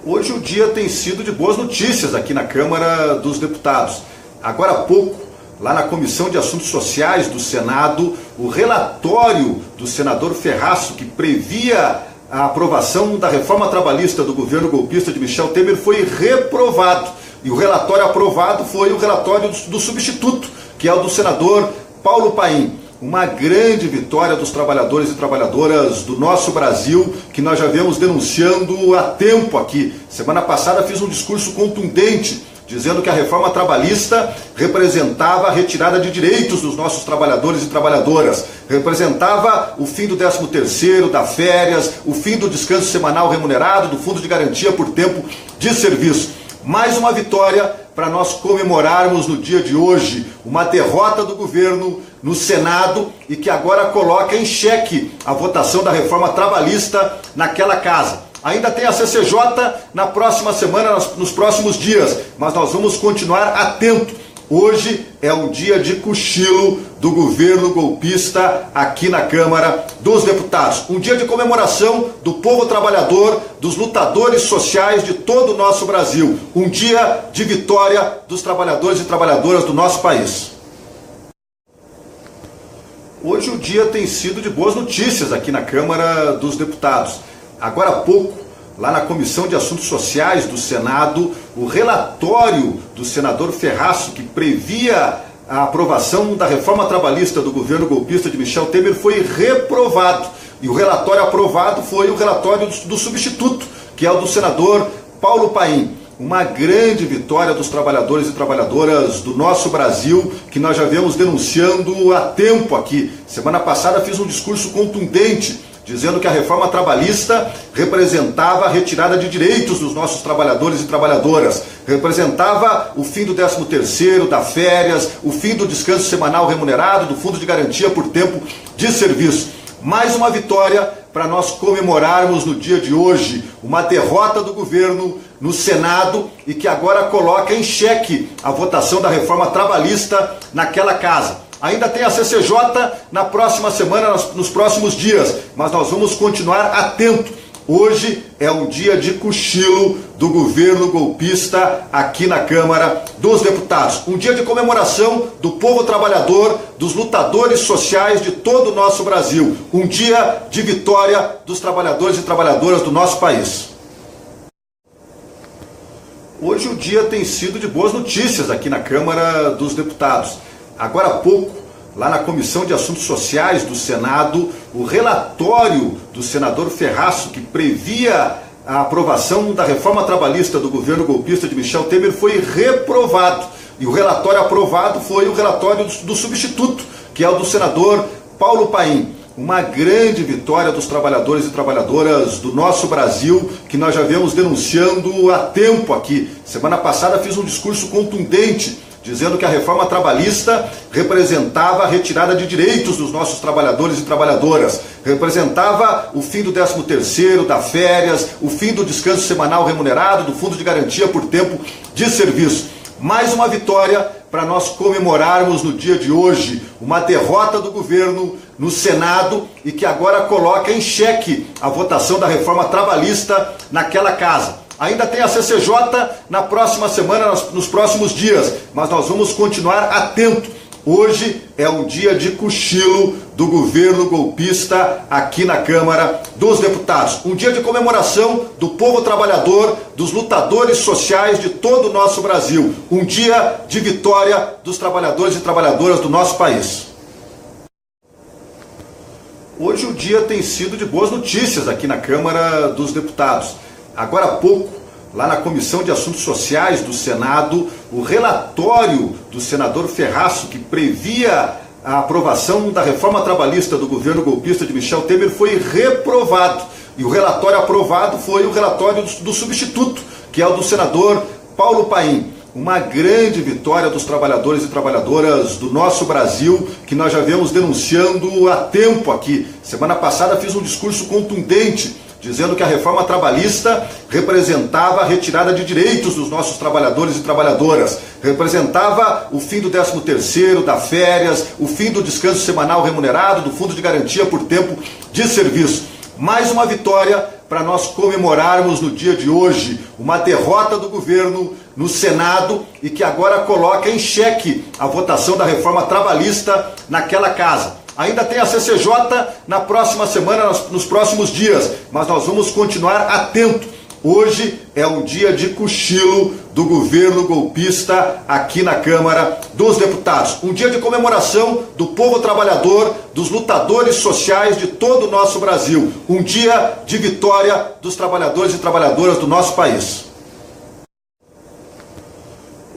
Hoje o dia tem sido de boas notícias aqui na Câmara dos Deputados. Agora há pouco, lá na Comissão de Assuntos Sociais do Senado, o relatório do senador Ferraço, que previa a aprovação da reforma trabalhista do governo golpista de Michel Temer, foi reprovado. E o relatório aprovado foi o relatório do substituto, que é o do senador Paulo Paim. Uma grande vitória dos trabalhadores e trabalhadoras do nosso Brasil, que nós já viemos denunciando há tempo aqui. Semana passada fiz um discurso contundente, dizendo que a reforma trabalhista representava a retirada de direitos dos nossos trabalhadores e trabalhadoras, representava o fim do 13º, da férias, o fim do descanso semanal remunerado, do fundo de garantia por tempo de serviço. Mais uma vitória para nós comemorarmos no dia de hoje, uma derrota do governo no Senado e que agora coloca em xeque a votação da reforma trabalhista naquela casa. Ainda tem a CCJ na próxima semana, nos próximos dias, mas nós vamos continuar atento. Hoje é um dia de cochilo do governo golpista aqui na Câmara dos Deputados. Um dia de comemoração do povo trabalhador, dos lutadores sociais de todo o nosso Brasil. Um dia de vitória dos trabalhadores e trabalhadoras do nosso país. Hoje o dia tem sido de boas notícias aqui na Câmara dos Deputados. Agora há pouco, lá na Comissão de Assuntos Sociais do Senado, o relatório do senador Ferraço, que previa a aprovação da reforma trabalhista do governo golpista de Michel Temer, foi reprovado. E o relatório aprovado foi o relatório do substituto, que é o do senador Paulo Paim. Uma grande vitória dos trabalhadores e trabalhadoras do nosso Brasil, que nós já viemos denunciando há tempo aqui. Semana passada fiz um discurso contundente, dizendo que a reforma trabalhista representava a retirada de direitos dos nossos trabalhadores e trabalhadoras, representava o fim do 13º, da férias, o fim do descanso semanal remunerado, do fundo de garantia por tempo de serviço. Mais uma vitória para nós comemorarmos no dia de hoje, uma derrota do governo no Senado e que agora coloca em xeque a votação da reforma trabalhista naquela casa. Ainda tem a CCJ na próxima semana, nos próximos dias, mas nós vamos continuar atento. Hoje é um dia de cochilo do governo golpista aqui na Câmara dos Deputados. Um dia de comemoração do povo trabalhador, dos lutadores sociais de todo o nosso Brasil. Um dia de vitória dos trabalhadores e trabalhadoras do nosso país. Hoje o dia tem sido de boas notícias aqui na Câmara dos Deputados. Agora há pouco, lá na Comissão de Assuntos Sociais do Senado, o relatório do senador Ferraço, que previa a aprovação da reforma trabalhista do governo golpista de Michel Temer, foi reprovado. E o relatório aprovado foi o relatório do substituto, que é o do senador Paulo Paim. Uma grande vitória dos trabalhadores e trabalhadoras do nosso Brasil, que nós já viemos denunciando há tempo aqui. Semana passada fiz um discurso contundente, dizendo que a reforma trabalhista representava a retirada de direitos dos nossos trabalhadores e trabalhadoras, representava o fim do 13º, da férias, o fim do descanso semanal remunerado, do fundo de garantia por tempo de serviço. Mais uma vitória para nós comemorarmos no dia de hoje, uma derrota do governo no Senado e que agora coloca em xeque a votação da reforma trabalhista naquela casa. Ainda tem a CCJ na próxima semana, nos próximos dias, mas nós vamos continuar atento. Hoje é um dia de cochilo do governo golpista aqui na Câmara dos Deputados. Um dia de comemoração do povo trabalhador, dos lutadores sociais de todo o nosso Brasil. Um dia de vitória dos trabalhadores e trabalhadoras do nosso país. Hoje o dia tem sido de boas notícias aqui na Câmara dos Deputados. Agora há pouco, lá na Comissão de Assuntos Sociais do Senado, o relatório do senador Ferraço, que previa a aprovação da reforma trabalhista do governo golpista de Michel Temer, foi reprovado. E o relatório aprovado foi o relatório do substituto, que é o do senador Paulo Paim. uma grande vitória dos trabalhadores e trabalhadoras do nosso Brasil, que nós já viemos denunciando há tempo aqui. Semana passada fiz um discurso contundente, dizendo que a reforma trabalhista representava a retirada de direitos dos nossos trabalhadores e trabalhadoras, representava o fim do 13º, da férias, o fim do descanso semanal remunerado, do fundo de garantia por tempo de serviço. Mais uma vitória para nós comemorarmos no dia de hoje, uma derrota do governo no Senado e que agora coloca em xeque a votação da reforma trabalhista naquela casa. Ainda tem a CCJ na próxima semana, nos próximos dias, mas nós vamos continuar atento. Hoje é um dia de cochilo do governo golpista aqui na Câmara dos Deputados. Um dia de comemoração do povo trabalhador, dos lutadores sociais de todo o nosso Brasil. Um dia de vitória dos trabalhadores e trabalhadoras do nosso país.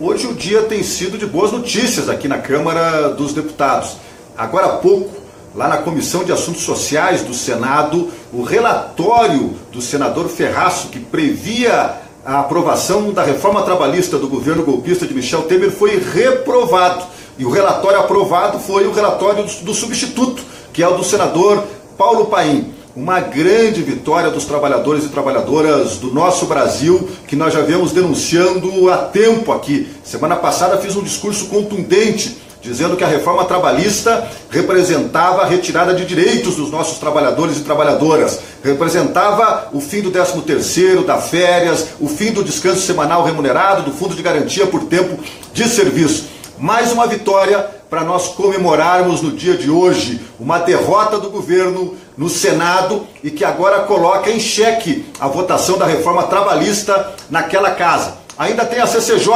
Hoje o dia tem sido de boas notícias aqui na Câmara dos Deputados. Agora há pouco, lá na Comissão de Assuntos Sociais do Senado, o relatório do senador Ferraço, que previa a aprovação da reforma trabalhista do governo golpista de Michel Temer, foi reprovado. E o relatório aprovado foi o relatório do substituto, que é o do senador Paulo Paim. Uma grande vitória dos trabalhadores e trabalhadoras do nosso Brasil, que nós já viemos denunciando há tempo aqui. Semana passada fiz um discurso contundente, dizendo que a reforma trabalhista representava a retirada de direitos dos nossos trabalhadores e trabalhadoras, representava o fim do 13º, da férias, o fim do descanso semanal remunerado, do fundo de garantia por tempo de serviço. Mais uma vitória para nós comemorarmos no dia de hoje, uma derrota do governo no Senado e que agora coloca em xeque a votação da reforma trabalhista naquela casa. Ainda tem a CCJ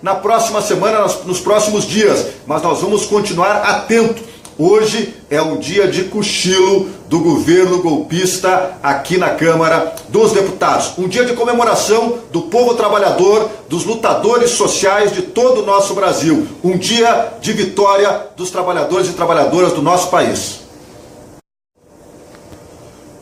na próxima semana, nos próximos dias, mas nós vamos continuar atento. Hoje é um dia de cochilo do governo golpista aqui na Câmara dos Deputados. Um dia de comemoração do povo trabalhador, dos lutadores sociais de todo o nosso Brasil. Um dia de vitória dos trabalhadores e trabalhadoras do nosso país.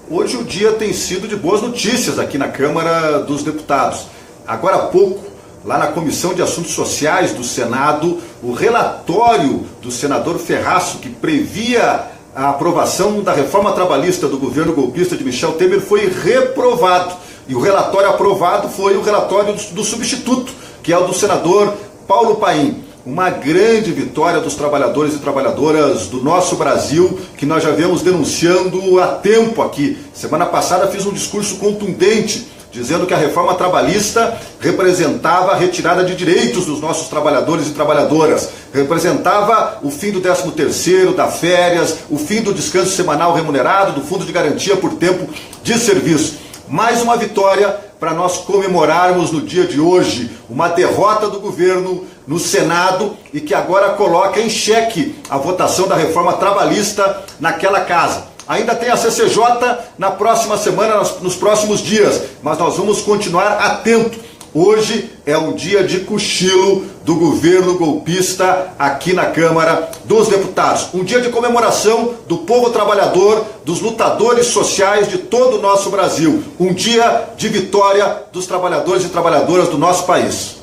Hoje o dia tem sido de boas notícias aqui na Câmara dos Deputados. Agora há pouco, lá na Comissão de Assuntos Sociais do Senado, o relatório do senador Ferraço, que previa a aprovação da reforma trabalhista do governo golpista de Michel Temer, foi reprovado. E o relatório aprovado foi o relatório do substituto, que é o do senador Paulo Paim. Uma grande vitória dos trabalhadores e trabalhadoras do nosso Brasil, que nós já viemos denunciando há tempo aqui. Semana passada fiz um discurso contundente, dizendo que a reforma trabalhista representava a retirada de direitos dos nossos trabalhadores e trabalhadoras, representava o fim do 13º, da férias, o fim do descanso semanal remunerado, do fundo de garantia por tempo de serviço. Mais uma vitória para nós comemorarmos no dia de hoje, uma derrota do governo no Senado e que agora coloca em xeque a votação da reforma trabalhista naquela casa. Ainda tem a CCJ na próxima semana, nos próximos dias, mas nós vamos continuar atento. Hoje é um dia de cochilo do governo golpista aqui na Câmara dos Deputados. Um dia de comemoração do povo trabalhador, dos lutadores sociais de todo o nosso Brasil. Um dia de vitória dos trabalhadores e trabalhadoras do nosso país.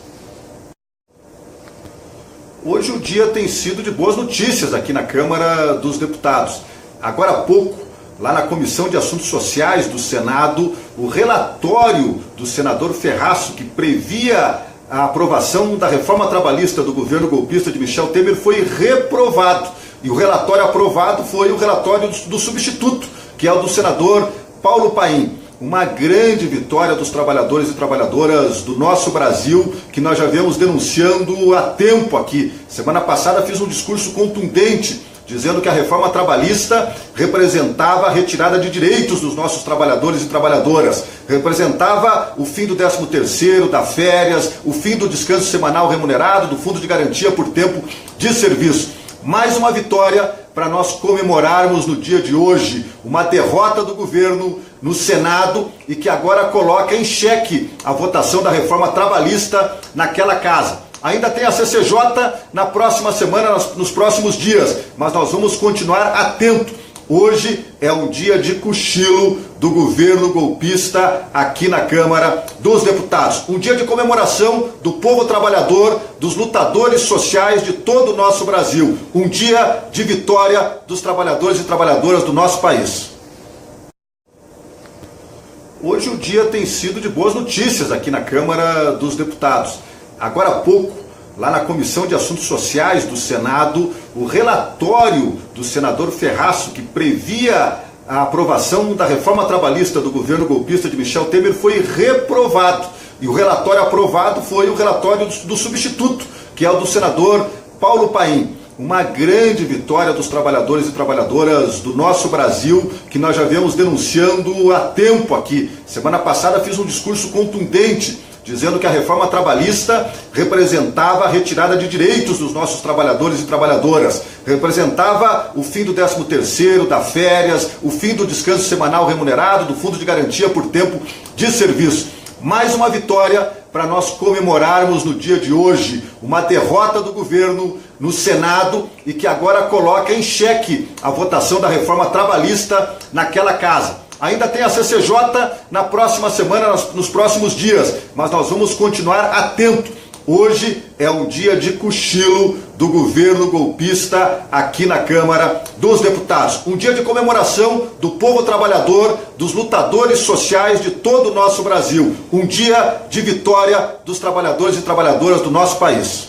Hoje o dia tem sido de boas notícias aqui na Câmara dos Deputados. Agora há pouco, lá na Comissão de Assuntos Sociais do Senado, o relatório do senador Ferraço, que previa a aprovação da reforma trabalhista do governo golpista de Michel Temer, foi reprovado. E o relatório aprovado foi o relatório do substituto, que é o do senador Paulo Paim. Uma grande vitória dos trabalhadores e trabalhadoras do nosso Brasil, que nós já viemos denunciando há tempo aqui. Semana passada fiz um discurso contundente, dizendo que a reforma trabalhista representava a retirada de direitos dos nossos trabalhadores e trabalhadoras, representava o fim do 13º, da férias, o fim do descanso semanal remunerado, do fundo de garantia por tempo de serviço. Mais uma vitória para nós comemorarmos no dia de hoje, uma derrota do governo no Senado e que agora coloca em xeque a votação da reforma trabalhista naquela casa. Ainda tem a CCJ na próxima semana, nos próximos dias, mas nós vamos continuar atento. Hoje é um dia de cochilo do governo golpista aqui na Câmara dos Deputados. Um dia de comemoração do povo trabalhador, dos lutadores sociais de todo o nosso Brasil. Um dia de vitória dos trabalhadores e trabalhadoras do nosso país. Hoje o dia tem sido de boas notícias aqui na Câmara dos Deputados. Agora há pouco, lá na Comissão de Assuntos Sociais do Senado, o relatório do senador Ferraço, que previa a aprovação da reforma trabalhista do governo golpista de Michel Temer, foi reprovado. E o relatório aprovado foi o relatório do substituto, que é o do senador Paulo Paim. Uma grande vitória dos trabalhadores e trabalhadoras do nosso Brasil, que nós já viemos denunciando há tempo aqui. Semana passada fiz um discurso contundente, dizendo que a reforma trabalhista representava a retirada de direitos dos nossos trabalhadores e trabalhadoras, representava o fim do 13º, da férias, o fim do descanso semanal remunerado, do fundo de garantia por tempo de serviço. Mais uma vitória para nós comemorarmos no dia de hoje, uma derrota do governo no Senado e que agora coloca em xeque a votação da reforma trabalhista naquela casa. Ainda tem a CCJ na próxima semana, nos próximos dias, mas nós vamos continuar atento. Hoje é um dia de cochilo do governo golpista aqui na Câmara dos Deputados. Um dia de comemoração do povo trabalhador, dos lutadores sociais de todo o nosso Brasil. Um dia de vitória dos trabalhadores e trabalhadoras do nosso país.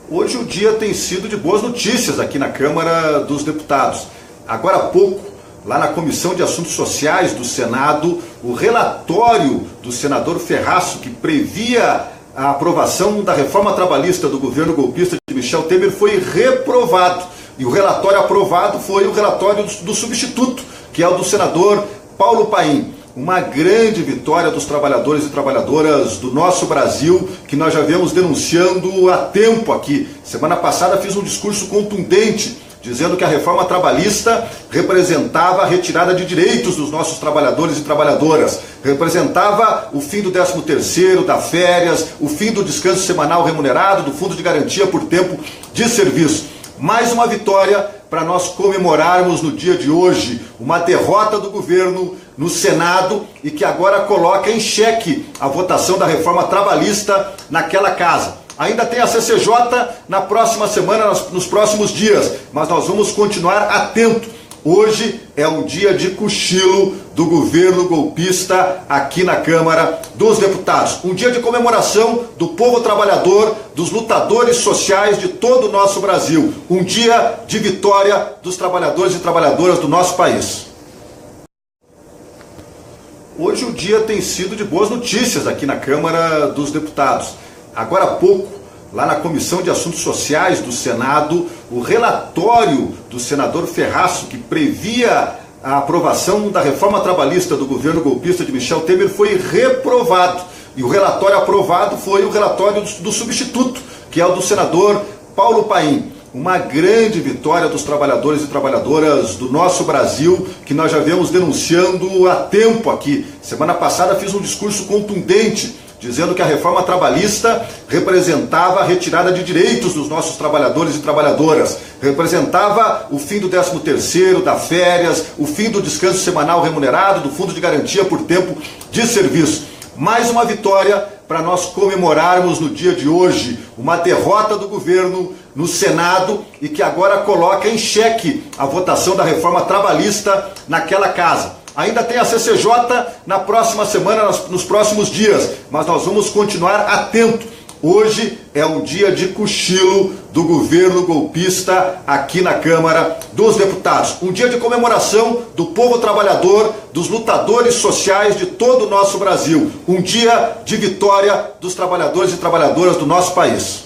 Hoje o dia tem sido de boas notícias aqui na Câmara dos Deputados. Agora há pouco, lá na Comissão de Assuntos Sociais do Senado, o relatório do senador Ferraço, que previa a aprovação da reforma trabalhista do governo golpista de Michel Temer, foi reprovado. E o relatório aprovado foi o relatório do substituto, que é o do senador Paulo Paim. Uma grande vitória dos trabalhadores e trabalhadoras do nosso Brasil, que nós já viemos denunciando há tempo aqui. Semana passada fiz um discurso contundente, dizendo que a reforma trabalhista representava a retirada de direitos dos nossos trabalhadores e trabalhadoras, representava o fim do 13º, da férias, o fim do descanso semanal remunerado, do fundo de garantia por tempo de serviço. Mais uma vitória para nós comemorarmos no dia de hoje, uma derrota do governo no Senado e que agora coloca em xeque a votação da reforma trabalhista naquela casa. Ainda tem a CCJ na próxima semana, nos próximos dias, mas nós vamos continuar atento. Hoje é um dia de cochilo do governo golpista aqui na Câmara dos Deputados. Um dia de comemoração do povo trabalhador, dos lutadores sociais de todo o nosso Brasil. Um dia de vitória dos trabalhadores e trabalhadoras do nosso país. Hoje o dia tem sido de boas notícias aqui na Câmara dos Deputados. Agora há pouco, lá na Comissão de Assuntos Sociais do Senado, o relatório do senador Ferraço, que previa a aprovação da reforma trabalhista do governo golpista de Michel Temer, foi reprovado. E o relatório aprovado foi o relatório do substituto, que é o do senador Paulo Paim. Uma grande vitória dos trabalhadores e trabalhadoras do nosso Brasil, que nós já viemos denunciando há tempo aqui. Semana passada fiz um discurso contundente, dizendo que a reforma trabalhista representava a retirada de direitos dos nossos trabalhadores e trabalhadoras, representava o fim do 13º, da férias, o fim do descanso semanal remunerado, do fundo de garantia por tempo de serviço. Mais uma vitória para nós comemorarmos no dia de hoje, uma derrota do governo no Senado e que agora coloca em xeque a votação da reforma trabalhista naquela casa. Ainda tem a CCJ na próxima semana, nos próximos dias, mas nós vamos continuar atento. Hoje é um dia de cochilo do governo golpista aqui na Câmara dos Deputados. Um dia de comemoração do povo trabalhador, dos lutadores sociais de todo o nosso Brasil. Um dia de vitória dos trabalhadores e trabalhadoras do nosso país.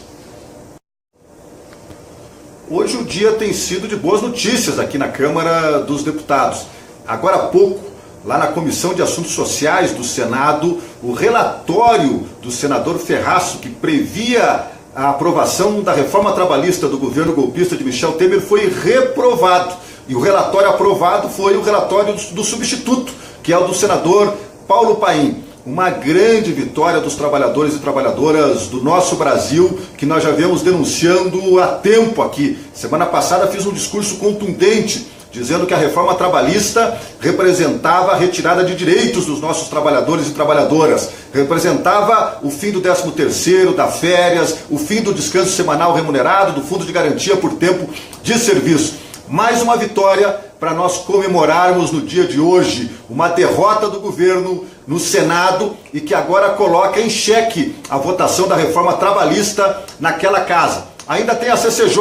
Hoje o dia tem sido de boas notícias aqui na Câmara dos Deputados. Agora há pouco, lá na Comissão de Assuntos Sociais do Senado, o relatório do senador Ferraço, que previa a aprovação da reforma trabalhista do governo golpista de Michel Temer, foi reprovado. E o relatório aprovado foi o relatório do substituto, que é o do senador Paulo Paim. Uma grande vitória dos trabalhadores e trabalhadoras do nosso Brasil, que nós já viemos denunciando há tempo aqui. Semana passada fiz um discurso contundente, dizendo que a reforma trabalhista representava a retirada de direitos dos nossos trabalhadores e trabalhadoras, representava o fim do 13º, da férias, o fim do descanso semanal remunerado, do fundo de garantia por tempo de serviço. Mais uma vitória para nós comemorarmos no dia de hoje uma derrota do governo no Senado e que agora coloca em xeque a votação da reforma trabalhista naquela casa. Ainda tem a CCJ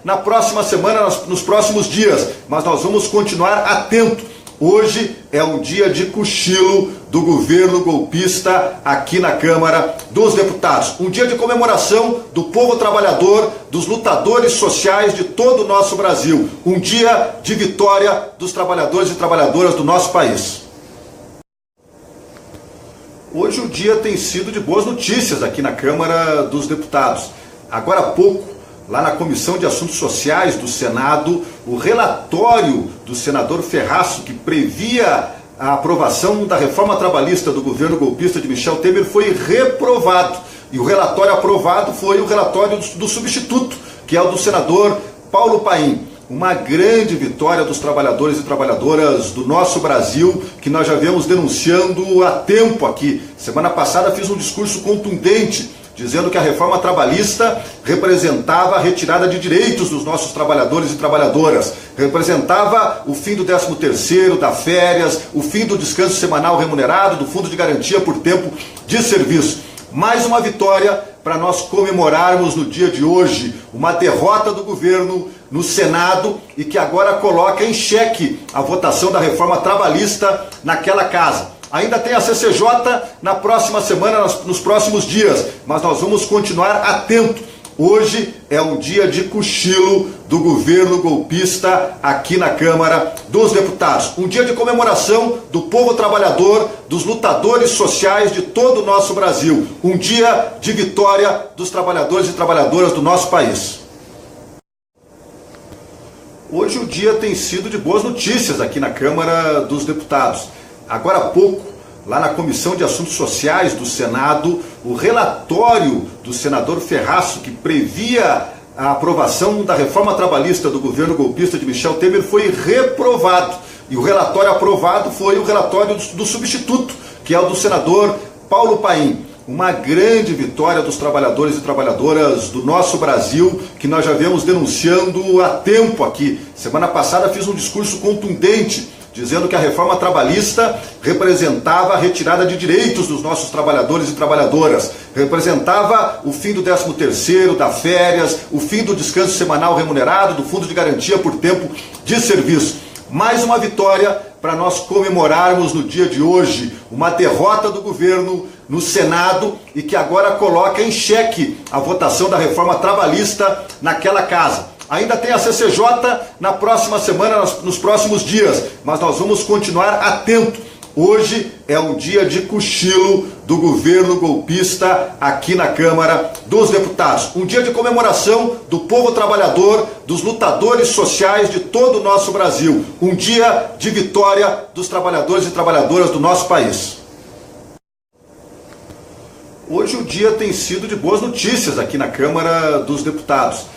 na próxima semana, nos próximos dias, mas nós vamos continuar atento. Hoje é um dia de cochilo do governo golpista aqui na Câmara dos Deputados. Um dia de comemoração do povo trabalhador, dos lutadores sociais de todo o nosso Brasil. Um dia de vitória dos trabalhadores e trabalhadoras do nosso país. Hoje o dia tem sido de boas notícias aqui na Câmara dos Deputados. Agora há pouco, lá na Comissão de Assuntos Sociais do Senado, o relatório do senador Ferraço, que previa a aprovação da reforma trabalhista do governo golpista de Michel Temer, foi reprovado. E o relatório aprovado foi o relatório do substituto, que é o do senador Paulo Paim. Uma grande vitória dos trabalhadores e trabalhadoras do nosso Brasil, que nós já viemos denunciando há tempo aqui. Semana passada fiz um discurso contundente, dizendo que a reforma trabalhista representava a retirada de direitos dos nossos trabalhadores e trabalhadoras, representava o fim do 13º, da férias, o fim do descanso semanal remunerado, do fundo de garantia por tempo de serviço. Mais uma vitória para nós comemorarmos no dia de hoje uma derrota do governo no Senado e que agora coloca em xeque a votação da reforma trabalhista naquela casa. Ainda tem a CCJ na próxima semana, nos próximos dias, mas nós vamos continuar atento. Hoje é um dia de cochilo do governo golpista aqui na Câmara dos Deputados. Um dia de comemoração do povo trabalhador, dos lutadores sociais de todo o nosso Brasil. Um dia de vitória dos trabalhadores e trabalhadoras do nosso país. Hoje o dia tem sido de boas notícias aqui na Câmara dos Deputados. Agora há pouco, lá na Comissão de Assuntos Sociais do Senado, o relatório do senador Ferraço, que previa a aprovação da reforma trabalhista do governo golpista de Michel Temer, foi reprovado. E o relatório aprovado foi o relatório do substituto, que é o do senador Paulo Paim. Uma grande vitória dos trabalhadores e trabalhadoras do nosso Brasil, que nós já viemos denunciando há tempo aqui. Semana passada fiz um discurso contundente, dizendo que a reforma trabalhista representava a retirada de direitos dos nossos trabalhadores e trabalhadoras, representava o fim do 13º, da férias, o fim do descanso semanal remunerado, do fundo de garantia por tempo de serviço. Mais uma vitória para nós comemorarmos no dia de hoje uma derrota do governo no Senado e que agora coloca em xeque a votação da reforma trabalhista naquela casa. Ainda tem a CCJ na próxima semana, nos próximos dias, mas nós vamos continuar atento. Hoje é um dia de cochilo do governo golpista aqui na Câmara dos Deputados. Um dia de comemoração do povo trabalhador, dos lutadores sociais de todo o nosso Brasil. Um dia de vitória dos trabalhadores e trabalhadoras do nosso país. Hoje o dia tem sido de boas notícias aqui na Câmara dos Deputados.